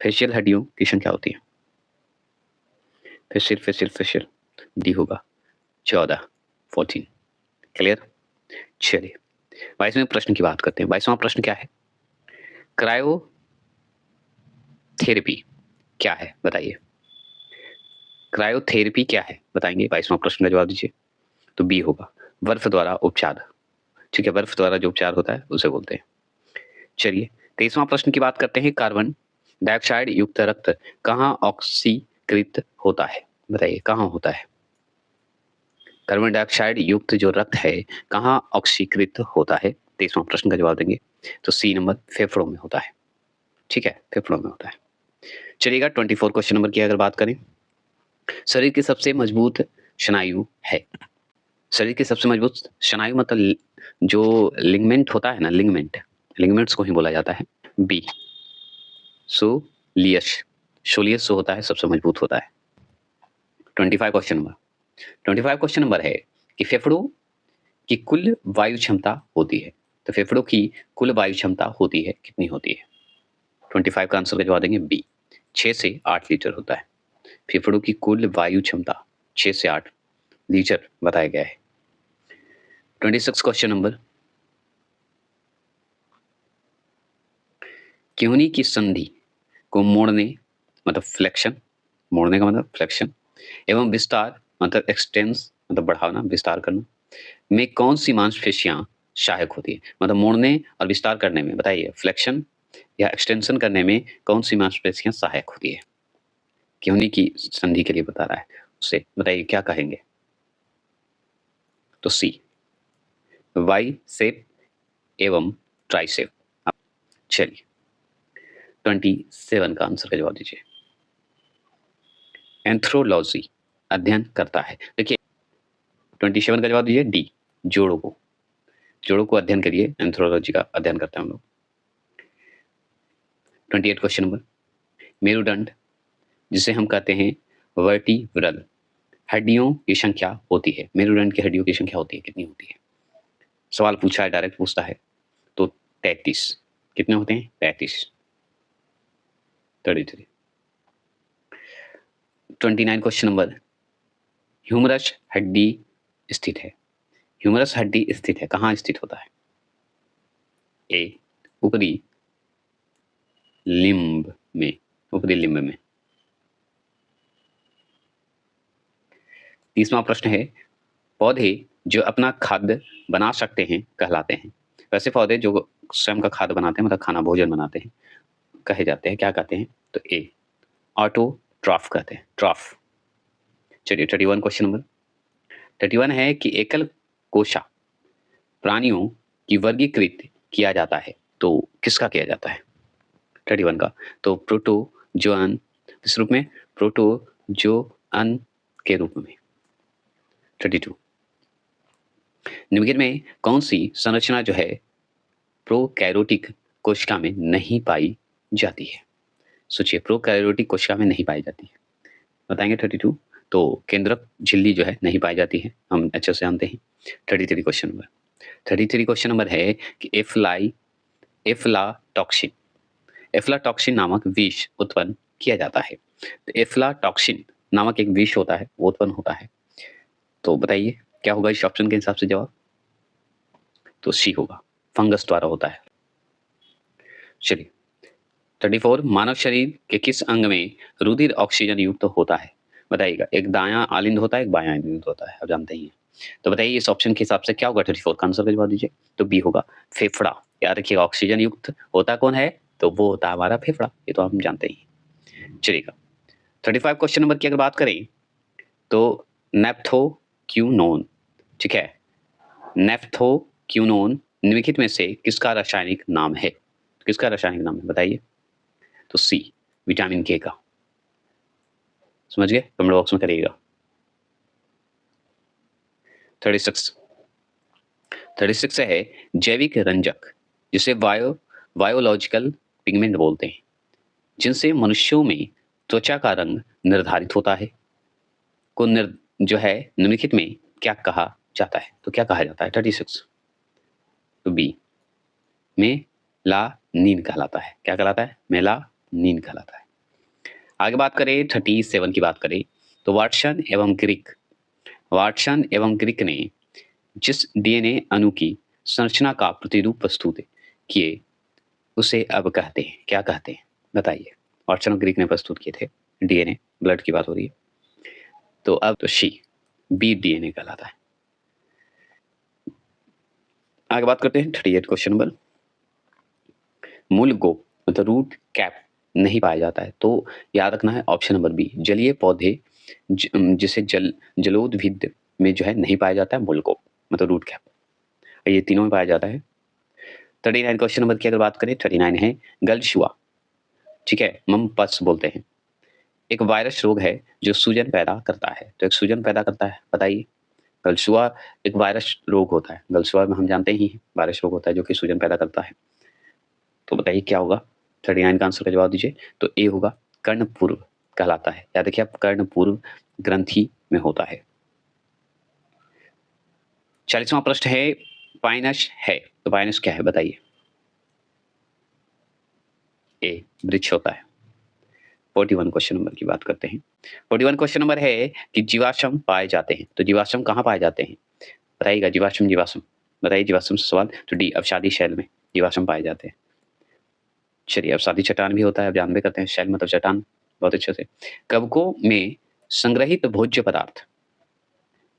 फेशियल हड्डियों की संख्या होती है। फेशियल डी होगा 14, 14। क्लियर? चलिए, 22वें प्रश्न की बात करते हैं। 22वां प्रश्न क्या है? क्रायोथेरेपी क्या है? बताइए। क्रायोथेरेपी क्या है? बताएँगे? 22वां प्रश्न का जवाब दीजिए। तो बी होगा, बर्फ द्वारा उपचार। ठीक है, बर्फ द्वारा जो उपचार होता है, उसे बोलते हैं। चलिए, 23वां प्रश्न की बात करते हैं। कार्बन डाइऑक्साइड युक्त रक्त कहाँ ऑक्सीकृत होता है? बताइए, कहाँ होता है? कार्बन डाइऑक्साइड युक्त जो रक्त है, कहाँ ऑक्सीकृत होता है? 23वां प्रश्न का जवाब देंगे, तो सी नंबर फेफड़ों में होता है। ठीक है, फेफड़ों में होता है। चलिएगा, 24 क्वेश्चन नंबर की अगर बात करें, शरीर की सबसे मजबूत स्नायु है। शरीर की सबसे मजबूत स्नायु मतलब जो लिगामेंट होता है ना, लिगामेंट्स को ही बोला जाता है। बी सोलियस, सोलियस जो होता है सबसे मजबूत होता है। 25 क्वेश्चन नंबर। 25 क्वेश्चन नंबर है कि फेफड़ों की कुल वायु क्षमता होती है। तो फेफड़ों की कुल वायु क्षमता होती है, कितनी होती है? 25 का आंसर का जवाब देंगे बी, 6 से 8 लीटर होता है। फेफड़ों की कुल वायु क्षमता 6 से 8 लीटर बताया गया है। 26 क्वेश्चन नंबर, क्योंनी की संधि को मोड़ने मतलब फ्लेक्शन, मोड़ने का मतलब फ्लेक्शन एवं विस्तार मतलब एक्सटेंस मतलब बढ़ाना, विस्तार करना में कौन सी मांसपेशियां सहायक होती है? मतलब मोड़ने और विस्तार करने में बताइए, फ्लेक्शन या एक्सटेंशन करने में कौन सी मांसपेशियां सहायक होती है? क्योंनी की संधि के लिए बता रहा है, उसे बताइए क्या कहेंगे? तो सी, वाई सेप एवं ट्राइसेप। चलिए 27 का आंसर का जवाब दीजिए। एंथ्रोलॉजी अध्ययन करता है। देखिए 27 का जवाब दीजिए डी, जोड़ों को, जोड़ों को अध्ययन करिए, एंथ्रोलॉजी का अध्ययन करते हैं हम लोग। 28 क्वेश्चन नंबर, मेरुदंड जिसे हम कहते हैं वर्टिब्रल हड्डियों की संख्या होती है, मेरुदंड की हड्डियों की संख्या होती है, कितनी होती है? सवाल पूछा है, डायरेक्ट पूछता है, तो 33। कितने होते हैं? 33, 33। 29 क्वेश्चन नंबर, ह्यूमरस हड्डी स्थित है, ह्यूमरस हड्डी स्थित है, कहाँ स्थित होता है? ए, ऊपरी लिम्ब में, ऊपरी लिम्ब में। 30वां प्रश्न है, पौधे जो अपना खाद्य बना सकते हैं कहलाते हैं। वैसे पौधे जो स्वयं का खाद्य बनाते हैं मतलब खाना भोजन बनाते हैं कहे जाते हैं, क्या कहते हैं? तो ए, ऑटोट्रॉफ कहते हैं, ट्रॉफ। चलिए 31 क्वेश्चन नंबर, 31 है कि एकल कोशा प्राणियों की वर्गीकृत किया जाता है, तो किसका किया जाता है? 31 का, तो प्रोटोजोअन, किस रूप में? प्रोटोजोअन के रूप में। 32, निम्नलिखित में कौन सी संरचना जो है प्रोकैरियोटिक कोशिका में नहीं पाई जाती है? सोचिए, प्रोकैरियोटिक कोशिका में नहीं पाई जाती है, बताएंगे 32। तो केंद्रक झिल्ली जो है नहीं पाई जाती है, हम अच्छे से जानते हैं। 33 क्वेश्चन नंबर, 33 क्वेश्चन नंबर है कि एफ्लाटॉक्सिन, एफ्लाटॉक्सिन नामक विष उत्पन्न किया जाता है। तो एफ्लाटॉक्सिन नामक एक विष होता है, वो उत्पन्न होता है, तो बताइए क्या होगा इस ऑप्शन के हिसाब से जवाब? तो सी होगा, फंगस द्वारा होता है। चलिए 34, मानव शरीर के किस अंग में रुधिर ऑक्सीजन युक्त होता है? बताइएगा, एक दायां आलिंद होता है, एक बायां आलिंद होता है, आप जानते ही हैं। तो बताइए इस ऑप्शन के हिसाब से क्या होगा? 34 का आंसर का जवाब दीजिए। तो बी होगा, फेफड़ा। याद रखिएगा, ऑक्सीजन युक्त होता कौन है? तो वो होता है हमारा फेफड़ा, ये तो हम जानते ही। चलिएगा 35 क्वेश्चन नंबर की अगर बात करें तो नेप्थोक्यूनोन, ठीक है, नेप्थोक्यूनोन निम्नलिखित में से किसका रासायनिक नाम है? किसका रासायनिक नाम है बताइए? तो सी, विटामिन के का। समझ गए? कमेंट बॉक्स में करिएगा। 36 है जैविक रंजक जिसे बायोलॉजिकल पिगमेंट बोलते हैं, जिनसे मनुष्यों में त्वचा का रंग निर्धारित होता है, को जो है निम्नलिखित में क्या कहा जाता है? तो क्या कहा जाता है? 36, तो बी, मेलानिन कहलाता है। क्या कहलाता है? मेलानिन कहलाता है। आगे बात करें 37 की बात करें तो वाटसन एवं ग्रिक ने जिस डीएनए अणु की संरचना का प्रतिरूप प्रस्तुत किए उसे अब कहते हैं, क्या कहते हैं बताइए? वाटसन और ग्रिक ने प्रस्तुत किए थे डीएनए, ब्लड की बात हो रही है, तो अब तो सी, बी डीएनए कहलाता है। आगे बात करते हैं 38 क्वेश्चन नंबर, मूल गोप मतलब रूट कैप नहीं पाया जाता है, तो याद रखना है ऑप्शन नंबर बी, जलीय पौधे जिसे जलोद्भिद में जो है नहीं पाया जाता है मूल गोप मतलब रूट कैप, ये तीनों में पाया जाता है। 39 क्वेश्चन नंबर की अगर बात करें, 39 है गलशुआ, ठीक है, मम्पस बोलते हैं, एक वायरस रोग है जो सूजन पैदा करता है, तो एक सूजन पैदा करता है, बताइए? गलशुआ एक वायरस रोग होता है, गलशुआ में हम जानते ही हैं वायरस रोग होता है जो कि सूजन पैदा करता है, तो बताइए क्या होगा? 39 का आंसर का जवाब दीजिए। तो ए होगा, कर्णपूर्व कहलाता है। याद रखिए आप, कर्णपूर्व ग्रंथि में होता है। 40वां प्रश्न है, पाइनस है तो पाइनस क्या है बताइए? ए वृक्ष होता है। 41 क्वेश्चन नंबर की बात करते हैं। 41 क्वेश्चन नंबर है कि जीवाश्म पाए जाते हैं। तो जीवाश्म कहाँ पाए जाते हैं? बताइएगा जीवाश्म, जीवाश्म। बताइए जीवाश्म से सवाल। तो डी अवसादी शैल में जीवाश्म पाए जाते हैं। चलिए अवसादी चट्टान भी होता है, अब जानबे करते हैं। शैल मतलब चट्टान, बहुत अच्छे से। कवकों में संग्रहित भोज्य पदार्थ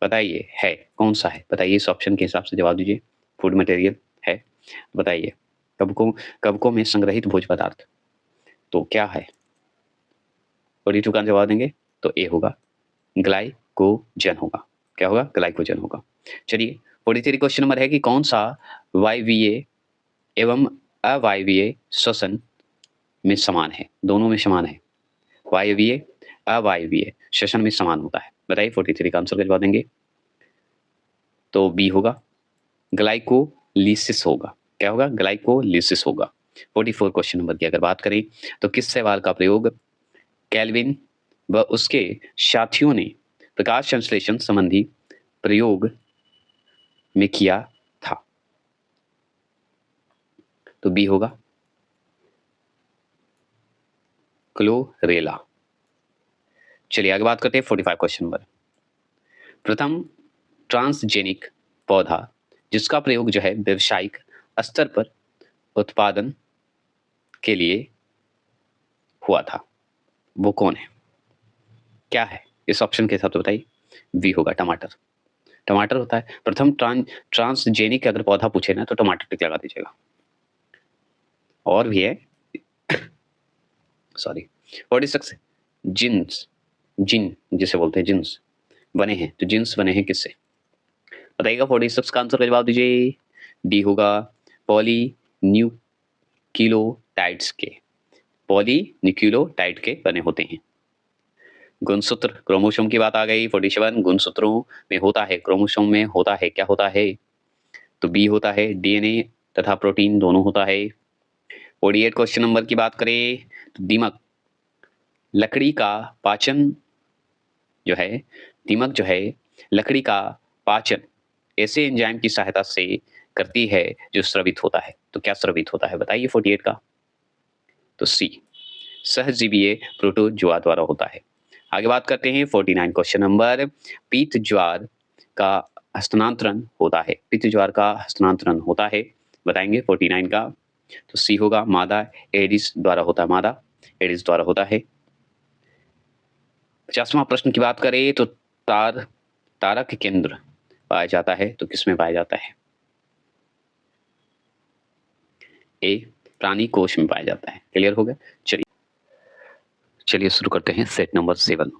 बताइए है कौन-सा है? बताइए इस ऑप्शन के हिसाब से जवाब दीजिए। फूड मटेरियल है, बताइए। कवकों कवकों में संग्रहित भोज्य पदार्थ तो क्या है? 42 का जवाब देंगे तो ए होगा, ग्लाइकोजन होगा। क्या होगा? ग्लाइकोजन होगा। चलिए 43 क्वेश्चन नंबर है कि कौन-सा वायवीय एवं अवायवीय श्वसन में समान है? दोनों में समान है। वायवीय, अवायवीय श्वसन में समान होता है। बताइए 43 का आंसर का जवाब देंगे तो बी होगा, ग्लाइकोलिसिस होगा। क्या होगा? ग्लाइकोलिसिस होगा। 44 क्वेश्चन नंबर की अगर बात करें तो किस सवाल का प्रयोग केल्विन व उसके साथियों ने प्रकाश संश्लेषण संबंधी प्रयोग में किया था? तो बी होगा, क्लोरेला। चलिए आगे बात करते हैं 45 क्वेश्चन नंबर। प्रथम ट्रांसजेनिक पौधा जिसका प्रयोग जो है व्यावसायिक स्तर पर उत्पादन के लिए हुआ था, वो कौन है? क्या है? इस ऑप्शन के हिसाब से बताइए। बी होगा टमाटर। टमाटर होता है प्रथम ट्रांसजेनिक अगर पौधा पूछे ना तो टमाटर टिक लगा दीजिएगा। और भी है सॉरी 46 जिन्स, जिन जिसे बोलते हैं जिन्स बने हैं। तो जिन्स बने हैं किससे? बताइएगा 46 का आंसर का जवाब दीजिए। डी होगा पॉली न्यूक्लियोटाइड्स के। पॉली न्यूक्लियोटाइड के बने होते हैं। गुणसूत्र क्रोमोसोम की बात आ गई। 47 गुणसूत्रों में होता है, क्रोमोसोम में होता है, क्या होता है? तो बी होता है डीएनए तथा प्रोटीन दोनों होता है। 48 क्वेश्चन नंबर की बात करें तो दीमक लकड़ी का पाचन जो है, दीमक जो है लकड़ी का पाचन ऐसे एंजाइम की सहायता से करती है जो स्रवित होता है। तो क्या स्रवित होता है बताइए 48 का? तो सी सहजीवीय प्रोटोजोआ द्वारा होता है। आगे बात करते हैं 49 क्वेश्चन नंबर। पीत ज्वार का हस्तांतरण होता है। पीत ज्वार का हस्तांतरण होता है, बताएंगे 49 का। तो सी होगा मादा एडिस द्वारा होता है। मादा एडिस द्वारा होता है। 50वां प्रश्न की बात करें तो तारक केंद्र पाया जाता है तो किसमें पाया जाता है? ए प्राणी कोश में पाया जाता है। क्लियर हो गया? चलिए चलिए शुरू करते हैं सेट नंबर 7।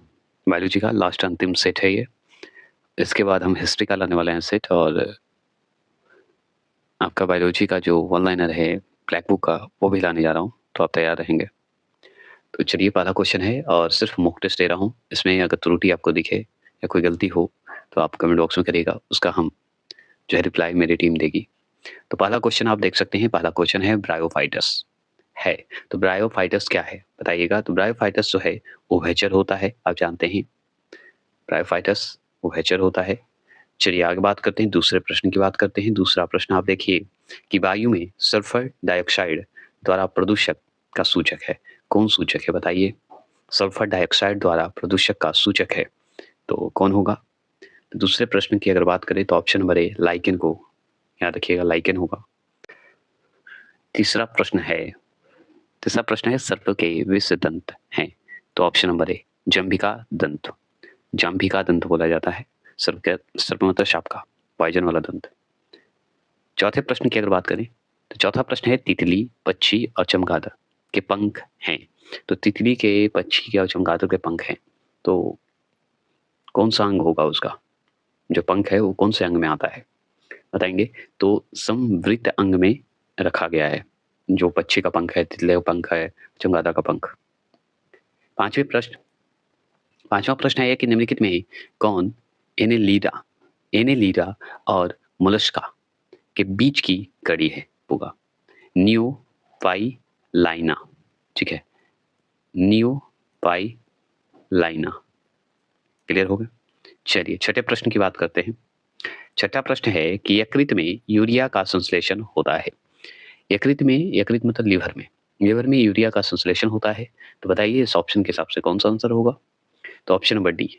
बायोलॉजी का लास्ट अंतिम सेट है ये। इसके बाद हम हिस्ट्री का लाने वाले हैं सेट, और आपका बायोलॉजी का जो वन लाइनर है ब्लैक बुक का वो भी लाने जा रहा हूँ, तो आप तैयार रहेंगे। तो चलिए पहला क्वेश्चन है और सिर्फ मॉक टेस्ट दे रहा हूँ। इसमें अगर त्रुटि आपको दिखे या कोई गलती हो तो आप कमेंट बॉक्स में करिएगा, उसका हम जो है रिप्लाई मेरी टीम देगी। तो पहला क्वेश्चन आप देख सकते हैं। पहला क्वेश्चन है ब्रायोफाइटस है। तो ब्रायोफाइटस क्या है बताइएगा? तो ब्रायोफाइटस जो है उभयचर होता है, आप जानते हैं ब्रायोफाइटस उभयचर होता है। चलिए आगे बात करते हैं, दूसरे प्रश्न की बात करते हैं। दूसरा प्रश्न आप देखिए कि वायु में सल्फर डाइऑक्साइड द्वारा प्रदूषक का सूचक है। कौन सूचक है बताइए? सल्फर डाइऑक्साइड द्वारा प्रदूषक का सूचक है तो कौन होगा? दूसरे प्रश्न की अगर बात करें तो ऑप्शन नंबर ए लाइकेन को याद रखिएगा, लाइकेन होगा। तीसरा प्रश्न है सर्प के विष दंत हैं तो ऑप्शन नंबर ए जंभिका दंत। जंभिका दंत बोला जाता है सर्प मतलब सांप का पॉइजन वाला दंत। चौथे प्रश्न की अगर बात करें तो चौथा प्रश्न है तितली, पक्षी और चमगादड़ के पंख हैं। तो तितली के, पक्षी के और चमगादड़ के पंख हैं तो कौन सा अंग होगा उसका? जो पंख है वो कौन से अंग में आता है बताएंगे? तो संवृत अंग में रखा गया है। जो पक्षी का पंख है, तितले का पंख है, चमगादड़ का पंख। पांचवा प्रश्न है कि निम्नलिखित में कौन एनेलिडा एनेलिडा और मोलस्का के बीच की कड़ी है? होगा नियोपाइलाइना। ठीक है, नियोपाइलाइना। क्लियर हो गया? चलिए छठे प्रश्न की बात करते हैं। छठा प्रश्न है कि यकृत में यूरिया का संश्लेषण होता है। यकृत में, यकृत मतलब लीवर में, लीवर में यूरिया का संश्लेषण होता है। तो बताइए इस ऑप्शन के हिसाब से कौन सा आंसर होगा? तो ऑप्शन नंबर डी,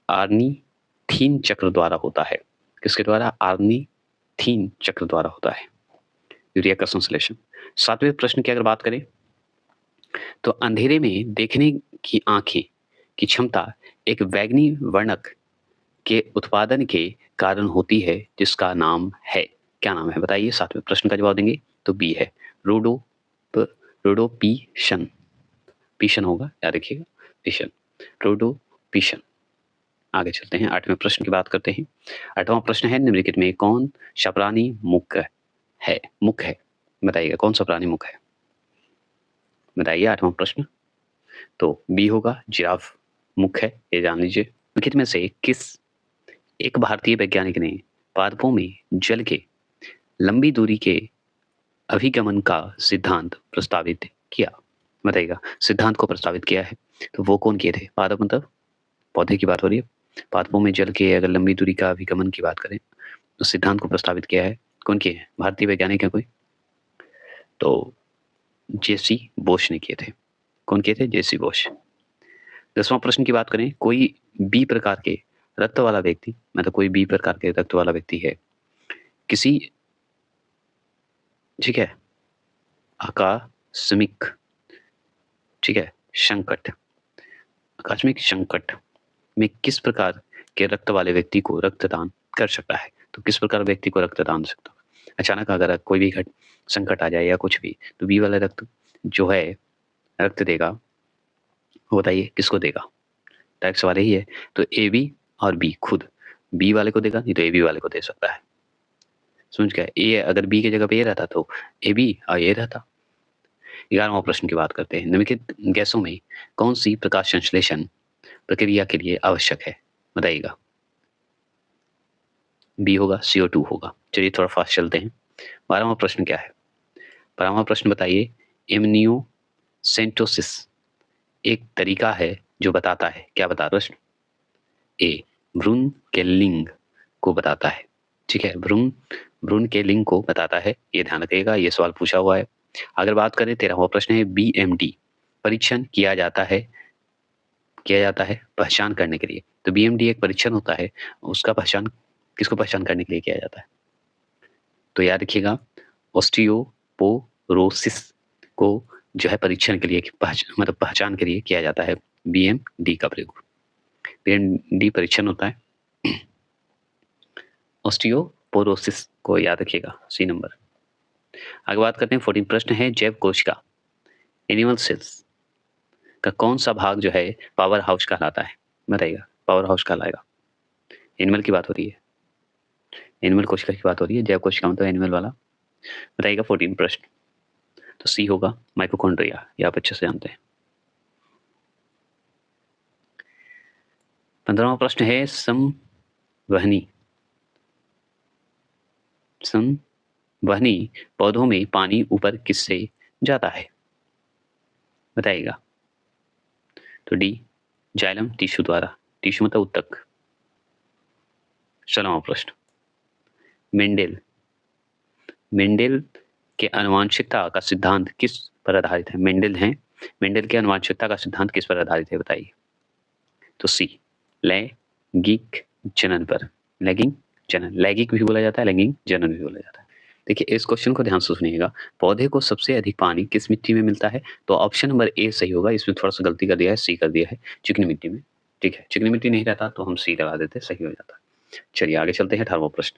आर्निथीन चक्र द्वारा होता है। किसके द्वारा? आर्निथीन चक्र द्वारा होता है यूरिया का संश्लेषण। सातवें प्रश्न की अगर बात करें तो अंधेरे में देखने की आंखें की क्षमता एक बैंगनी वर्णक के उत्पादन के कारण होती है जिसका नाम है, क्या नाम है? बताइए। सातवें प्रश्न का जवाब देंगे तो बी है, रोडोपीशन। पीशन होगा, याद रखिएगा, पीशन, रोडोपीशन। आगे चलते हैं, आठवें प्रश्न की बात करते हैं। आठवां प्रश्न है, निम्नलिखित में कौन सा प्राणी मुख्य है? मुख्य है, बताइएगा कौन सा प्राणी मुख्य है? बताइए आठवां प्रश्न। तो बी होगा, जिराफ मुख्य है, ये जान लीजिए। निम्नलिखित में से किस एक भारतीय वैज्ञानिक ने पादपों में जल के लंबी दूरी के अभिगमन का सिद्धांत प्रस्तावित किया? बताइएगा, सिद्धांत को प्रस्तावित किया है तो वो कौन किए थे? पादप मतलब पौधे की बात हो रही है। पादपों में जल के अगर लंबी दूरी का अभिगमन की बात करें तो सिद्धांत को प्रस्तावित किया है, कौन किए हैं? भारतीय वैज्ञानिक है कोई? तो जेसी बोस ने किए थे। कौन किए थे? जेसी बोस। 10वां प्रश्न की बात करें, कोई बी प्रकार के रक्त वाला व्यक्ति, मतलब कोई बी प्रकार के रक्त वाला व्यक्ति है, किसी, ठीक है, आकस्मिक, ठीक है, संकट, आकस्मिक संकट में किस प्रकार के रक्त वाले व्यक्ति को रक्तदान कर सकता है? तो किस प्रकार व्यक्ति को रक्तदान दे सकता है? अचानक अगर कोई भी संकट आ जाए या कुछ भी, तो बी वाला रक्त जो है रक्त देगा, वो बताइए किसको देगा? टैक्स वाले ही है, तो ए बी और बी, खुद बी वाले को देगा, नहीं तो ए बी वाले को दे सकता है। समझ गया? ए अगर बी की जगह पे ए रहता तो ए बी और ए रहता। 11वां प्रश्न की बात करते हैं, निम्नलिखित गैसों में कौन सी प्रकाश संश्लेषण प्रक्रिया के लिए आवश्यक है? बताइएगा। बी होगा, CO2 होगा। चलिए थोड़ा फास्ट चलते हैं। 12वां प्रश्न क्या है? 12वां प्रश्न बताइए, इम्यूनोसेंटोसिस एक तरीका है जो बताता है, क्या बता प्रश्न? ए, भ्रूण के लिंग को बताता है, ठीक है, भ्रूण भ्रूण के लिंग को बताता है, ये ध्यान रखिएगा, ये सवाल पूछा हुआ है। अगर बात करें 13वां प्रश्न है, बीएमडी परीक्षण किया जाता है पहचान करने के लिए। तो बीएमडी एक परीक्षण होता है, उसका पहचान, किसको पहचान करने के लिए किया जाता है? तो याद रखिएगा, ऑस्टियोपोरोसिस को जो है परीक्षण के लिए मतलब पहचान के लिए किया जाता है बीएमडी का प्रयोग। बीएमडी परीक्षण होता है ऑस्टियोपोरोसिस को, याद रखिएगा, सी नंबर। आगे बात करते हैं, 14 प्रश्न है, जैव कोशिका एनिमल सेल्स का कौन सा भाग जो है पावर हाउस कहलाता है? बताइएगा, पावर हाउस कहलाएगा। एनिमल की बात हो रही है, एनिमल कोशिका की बात हो रही है, जैव कोशिका मतलब एनिमल वाला। बताइएगा 14 प्रश्न। तो सी होगा, माइटोकॉन्ड्रिया, ये आप अच्छे से जानते हैं। 15वां प्रश्न है, संवहनी पौधों में पानी ऊपर किससे जाता है? बताइएगा। तो डी, जाइलम टिश्यू द्वारा, टिश्यू मतलब उत्तक। 16वां प्रश्न, मेंडेल के आनुवंशिकता का सिद्धांत किस पर आधारित है? मेंडेल के आनुवंशिकता का सिद्धांत किस पर आधारित है? बताइए। तो सी, लैंगिक जनन पर, लैंगिक जनन, लैंगिक भी बोला जाता है, लैंगिक जनन भी बोला जाता है। देखिए इस क्वेश्चन को ध्यान से सुनिएगा, पौधे को सबसे अधिक पानी किस मिट्टी में मिलता है? तो ऑप्शन नंबर ए सही होगा, इसमें थोड़ा सा गलती कर दिया है, सी कर दिया है, चिकनी मिट्टी में, ठीक है, चिकनी मिट्टी नहीं रहता तो हम सी लगा देते, सही हो जाता। चलिए आगे चलते हैं, 18वां प्रश्न।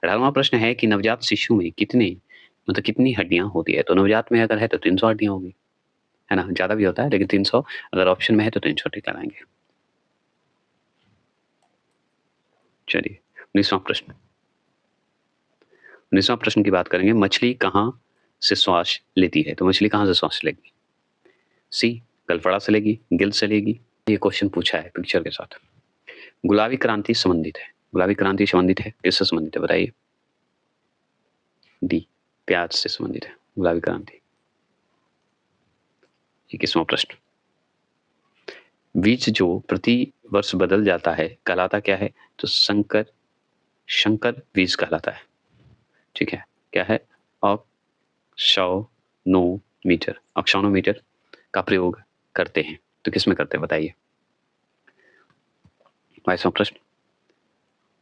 18वां प्रश्न है कि नवजात शिशु में कितनी हड्डियां होती है? तो नवजात में अगर है तो 300 हड्डियां होगी, है ना, ज्यादा भी होता है लेकिन 300 अगर ऑप्शन में है तो 300 टिक लगाएंगे। चलिए 19वां प्रश्न, 19वां प्रश्न की बात करेंगे, मछली कहाँ से श्वास लेती है? तो मछली कहाँ से श्वास लेगी? सी, गलफड़ा से लेगी, गिल से लेगी। ये क्वेश्चन पूछा है पिक्चर के साथ। गुलाबी क्रांति संबंधित है, गुलाबी क्रांति संबंधित है, किससे संबंधित है? बताइए। डी, प्याज से संबंधित है गुलाबी क्रांति। 21वां प्रश्न, बीज जो प्रति वर्ष बदल जाता है कहलाता क्या है? तो संकर संकर बीज कहलाता है। ठीक है, क्या है? ऑक्सोनोमीटर, ऑक्सोनोमीटर का प्रयोग करते हैं, तो किसमें करते हैं बताइए? 22वां प्रश्न,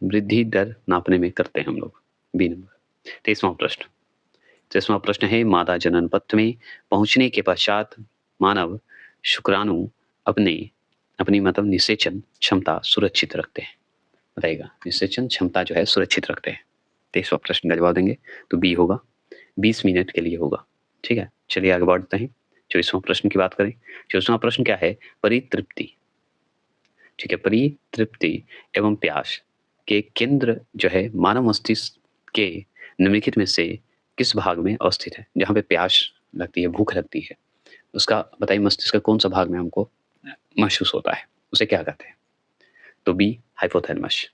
वृद्धि दर नापने में करते हैं हम लोग, बी नंबर। 23वां प्रश्न, 23वां प्रश्न है, मादा जनन पथ में पहुंचने के पश्चात मानव शुक्राणु अपनी मतलब निषेचन क्षमता सुरक्षित रखते हैं। बताइएगा, निषेचन क्षमता जो है सुरक्षित रखते हैं। 23वां प्रश्न का जवाब देंगे तो बी होगा, 20 मिनट के लिए होगा। ठीक है, चलिए आगे बढ़ते हैं। 24वां प्रश्न की बात करें। 24वां प्रश्न क्या है? परितृप्ति। ठीक है, परितृप्ति एवं प्यास के केंद्र जो है मानव मस्तिष्क के निम्नलिखित में से किस भाग में अवस्थित है? जहाँ पे प्यास लगती है, भूख लगती है, उसका बताइए मस्तिष्क का कौन सा भाग में हमको महसूस होता है, उसे क्या कहते हैं? तो बी हाइपोथैलेमस।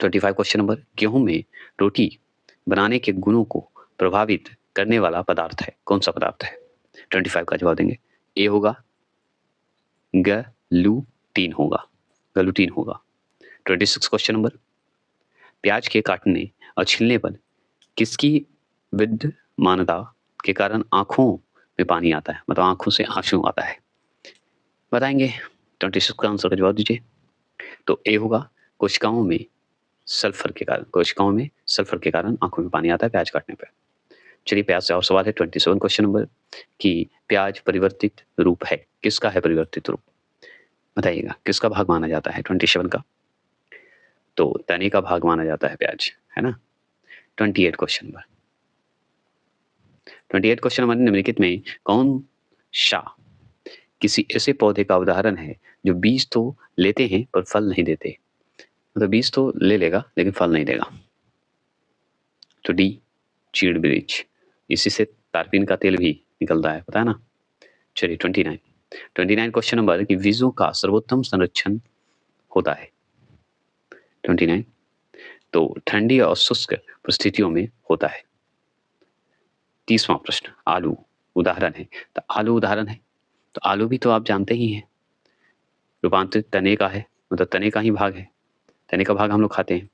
25 क्वेश्चन नंबर, गेहूं में रोटी बनाने के गुणों को प्रभावित करने वाला पदार्थ है, कौन सा पदार्थ है? 25 का जवाब देंगे, ए होगा, गलूटीन होगा, गलूटीन होगा। 26 क्वेश्चन नंबर, प्याज के काटने और छीलने पर किसकी विद्यमानता के कारण आंखों में पानी आता है, मतलब आंखों से आंसू आता है, बताएंगे? 26 का आंसर का जवाब दीजिए। तो ए होगा, कोशिकाओं में सल्फर के कारण, कोशिकाओं में सल्फर के कारण आंखों में पानी आता है प्याज काटने पर। चलिए प्याज से और सवाल है। 27 क्वेश्चन नंबर, कि प्याज परिवर्तित रूप है, किसका है परिवर्तित रूप? बताइएगा, किसका भाग माना जाता है 27 का? तो तने का भाग माना जाता है प्याज, है ना। 28 क्वेश्चन नंबर, 28 क्वेश्चन नंबर, निम्नलिखित में कौन सा किसी ऐसे पौधे का उदाहरण है जो बीज तो लेते हैं पर फल नहीं देते? मतलब बीज तो ले लेगा लेकिन फल नहीं देगा। तो डी चीड़ वृक्ष, इसी से तारपीन का तेल भी निकलता है, पता है ना। चलिए 29 क्वेश्चन नंबर, कि बीजों का सर्वोत्तम संरक्षण होता है 29, तो ठंडी और शुष्क परिस्थितियों में होता है। 30वां प्रश्न, आलू उदाहरण है, तो आलू उदाहरण है, तो आलू भी तो आप जानते ही हैं रूपांतरित तने का है, मतलब तने का ही भाग है, तने का भाग हम लोग खाते हैं,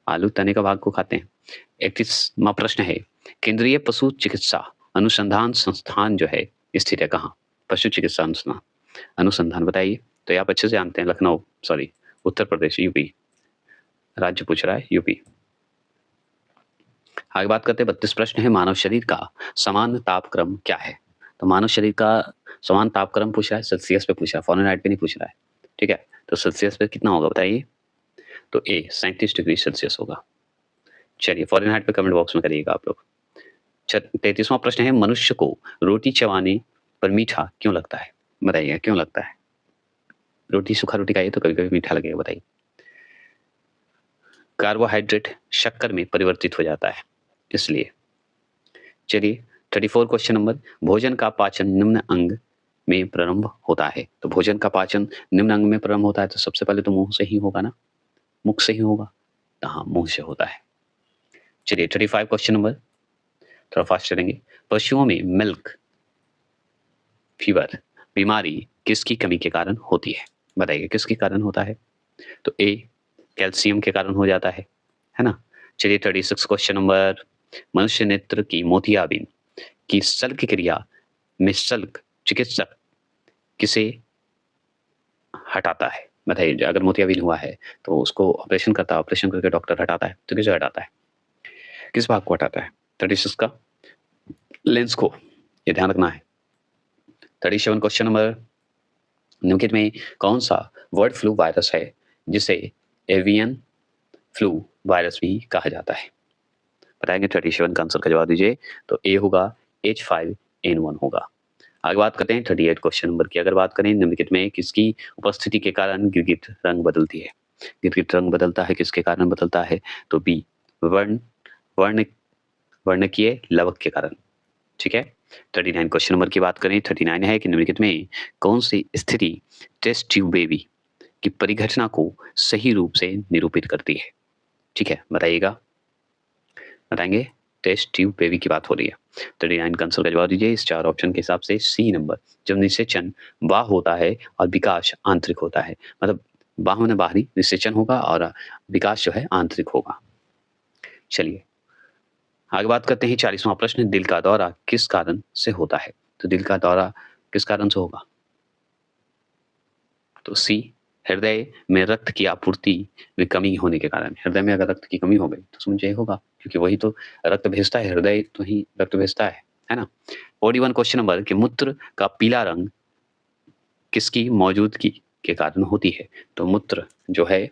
आलू तने का भाग को खाते हैं। 31वां प्रश्न है, केंद्रीय पशु चिकित्सा अनुसंधान संस्थान जो है स्थित है कहाँ? पशु चिकित्सा अनुसंधान अनुसंधान बताइए। तो ये आप अच्छे से जानते हैं, लखनऊ, सॉरी उत्तर प्रदेश, यूपी राज्य पूछ रहा है, यूपी। आगे बात करते हैं। 32 प्रश्न है, मानव शरीर का समान तापक्रम क्या है? तो मानव शरीर का समान तापक्रम पूछ रहा है, सेल्सियस पे पूछ रहा है, फ़ारेनहाइट पे नहीं पूछ रहा है। ठीक है, तो सेल्सियस पे कितना होगा बताइए? तो ए 37 डिग्री सेल्सियस होगा। चलिए फ़ारेनहाइट पे कमेंट बॉक्स में करिएगा आप लोग। 33वां प्रश्न है, मनुष्य को रोटी चबाने पर मीठा क्यों लगता है? बताइए क्यों लगता है? रोटी, सूखा रोटी खाइए तो कभी कभी मीठा लगेगा, बताइए। कार्बोहाइड्रेट शक्कर में परिवर्तित हो जाता है, इसलिए। चलिए 34 क्वेश्चन नंबर, भोजन का पाचन निम्न अंग में प्रारंभ होता है, तो भोजन का पाचन निम्न अंग में प्रारंभ होता है, तो सबसे पहले तो मुंह से ही होगा ना, मुख से ही होगा, तो हाँ मुंह से होता है। चलिए 35 क्वेश्चन नंबर, थोड़ा फास्ट चलेंगे। पशुओं में मिल्क फीवर बीमारी किसकी कमी के कारण होती है? बताइए किसके कारण होता है? तो ए कैल्शियम के कारण हो जाता है ना। चलिए 36 क्वेश्चन नंबर, मनुष्य नेत्र की मोतियाबिंद की शल्य क्रिया में शल्य चिकित्सक किसे हटाता है? बताइए, अगर मोतियाबिंद हुआ है तो उसको ऑपरेशन करता है, ऑपरेशन करके डॉक्टर हटाता है, तो किसे हटाता है, किस भाग को हटाता है? 36 का लेंस को, ये ध्यान रखना है। 37 क्वेश्चन नंबर, निम्नलिखित में कौन सा बर्ड फ्लू वायरस है जिसे एवियन फ्लू वायरस भी कहा जाता है? बताएंगे 37 का आंसर का जवाब दीजिए। तो ए होगा H5N1 होगा। आगे बात करते हैं 38 क्वेश्चन नंबर की। अगर बात करें निम्नलिखित में किसकी उपस्थिति के कारण गिरगिट रंग बदलती है? गिरगिट रंग बदलता है, किसके कारण बदलता है? तो बी वर्ण वर्ण वर्णकीय लवक के कारण। ठीक है, 39 क्वेश्चन नंबर की बात करें। 39 है कि निम्नलिखित में कौन सी स्थिति टेस्ट ट्यूब बेबी की परिघटना को सही रूप से निरूपित करती है? ठीक है, बताइएगा, बताएंगे। टेस्ट ट्यूब बेबी की बात हो रही है। 39 का आंसर का जवाब दीजिए इस चार ऑप्शन के हिसाब से। सी नंबर, जब निषेचन बाह्य होता है और विकास आंतरिक होता है, मतलब बाह्य बाहरी निषेचन होगा और विकास जो है आंतरिक होगा। चलिए, आगे बात करते हैं 40वां प्रश्न, दिल का दौरा किस कारण से होता है? तो दिल का दौरा किस कारण से होगा? तो सी, हृदय में रक्त की आपूर्ति में कमी होने के कारण। हृदय में अगर रक्त की कमी हो गई तो समझ यही होगा, क्योंकि वही तो रक्त भेजता है, हृदय तो ही रक्त भेजता है ना? 41 क्वेश्चन नंबर कि मूत्र का पीला रंग किसकी मौजूदगी के कारण होती है? तो मूत्र जो है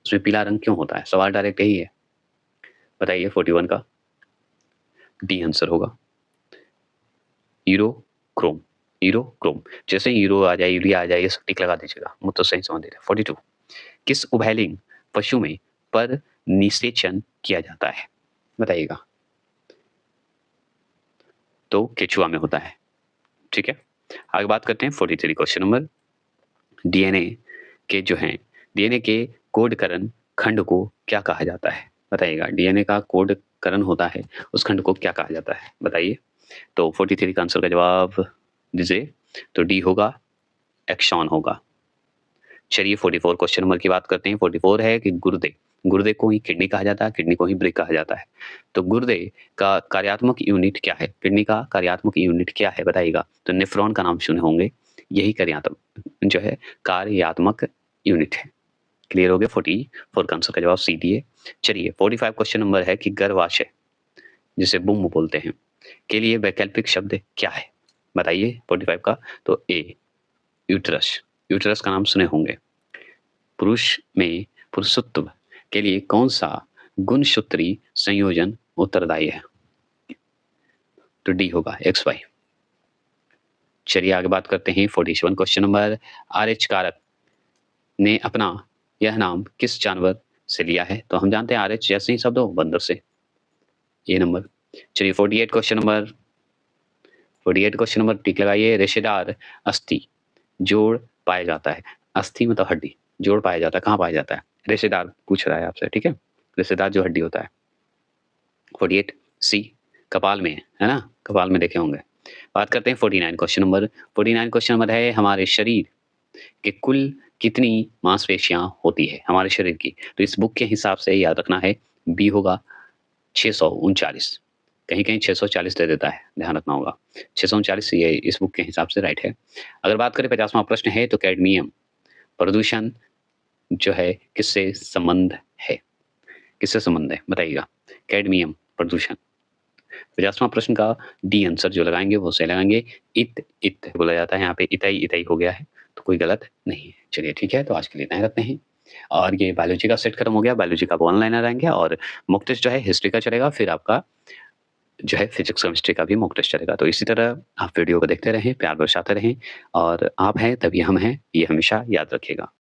उसमें पीला रंग क्यों होता है? सवाल डायरेक्ट यही है। बताइए 41 का डी आंसर होगा। Urochrome, urochrome. जैसे ही यूरो आ जाए, यूरिया आ जाए, ये सब टिक लगा दीजिएगा, मुझ तो सही संबंधित है। 42 किस उभयलिंग पशु में पर निषेचन किया जाता है? बताइएगा। तो केचुआ में होता है, ठीक है। आगे बात करते हैं 43 क्वेश्चन नंबर, डीएनए के जो हैं, डीएनए के कोडकरण खंड को क्या कहा जाता है? बताइएगा, डीएनए का कोडकरण होता है, उस खंड को क्या कहा जाता है? बताइए। तो 43 का आंसर का जवाब दीजिए, तो डी होगा, एक्सॉन होगा। चलिए 44 क्वेश्चन नंबर की बात करते हैं। 44 है कि गुर्दे, गुर्दे को ही किडनी कहा जाता है, किडनी को ही ब्रेक कहा जाता है। तो गुर्दे का कार्यात्मक यूनिट क्या है? किडनी का कार्यात्मक यूनिट क्या है? बताइएगा। तो नेफ्रॉन का नाम सुने होंगे, यही कार्यात्मक जो है कार्यात्मक यूनिट है। क्लियर हो गया? 44 का आंसर का जवाब सी डी है। चलिए 45 क्वेश्चन नंबर है कि गर्भाशय, जिसे बुम बोलते हैं, के लिए वैकल्पिक शब्द क्या है? बताइए 45 का। तो ए, यूट्रस, यूट्रस का नाम सुने होंगे। पुरुष में पुरुषत्व के लिए कौन सा गुणसूत्री संयोजन उत्तरदायी है? तो डी होगा, एक्स वाई। चलिए आगे बात करते हैं 47 क्वेश्चन नंबर, आरएच कारक ने अपना यह नाम किस जानवर से लिया है? तो हम जानते हैं आरएच जैसे ही शब्द हो, बंदर से, ये नंबर। चलिए 48 क्वेश्चन नंबर, 48 क्वेश्चन नंबर टिक लगाइए। रेशेदार अस्थि जोड़ पाया जाता है, अस्थि मतलब हड्डी, जोड़ पाया जाता है, कहाँ पाया जाता है? रेशेदार पूछ रहा है आपसे, ठीक है। रेशेदार जो हड्डी होता है। 48 सी, कपाल में है ना, कपाल में देखे होंगे। बात करते हैं 49 क्वेश्चन नंबर, 49 क्वेश्चन नंबर है हमारे शरीर के कुल कितनी मांसपेशियां होती है हमारे शरीर की? तो इस बुक के हिसाब से याद रखना है, बी होगा 639, कहीं कहीं 640 दे देता है, ध्यान रखना होगा। 639 ये इस बुक के हिसाब से राइट है। अगर बात करें 50वां प्रश्न है, तो कैडमियम प्रदूषण जो है किससे संबंध है? किससे संबंध है? बताइएगा। कैडमियम प्रदूषण। 50वां प्रश्न का डी आंसर जो लगाएंगे वो सही लगाएंगे। इत इत बोला जाता है, यहाँ पे इताई इताई हो गया है, तो कोई गलत नहीं है। चलिए ठीक है, तो आज के लिए इतना ही रखते हैं। और ये बायोलॉजी का सेट खत्म हो गया, बायोलॉजी का ऑनलाइन आएंगे, और मॉक टेस्ट जो है हिस्ट्री का चलेगा, फिर आपका जो है फिजिक्स केमिस्ट्री का भी मॉक टेस्ट चलेगा। तो इसी तरह आप वीडियो को देखते रहें, प्यार बरसाते रहें, और आप हैं तभी हम हैं, ये हमेशा याद रखिएगा।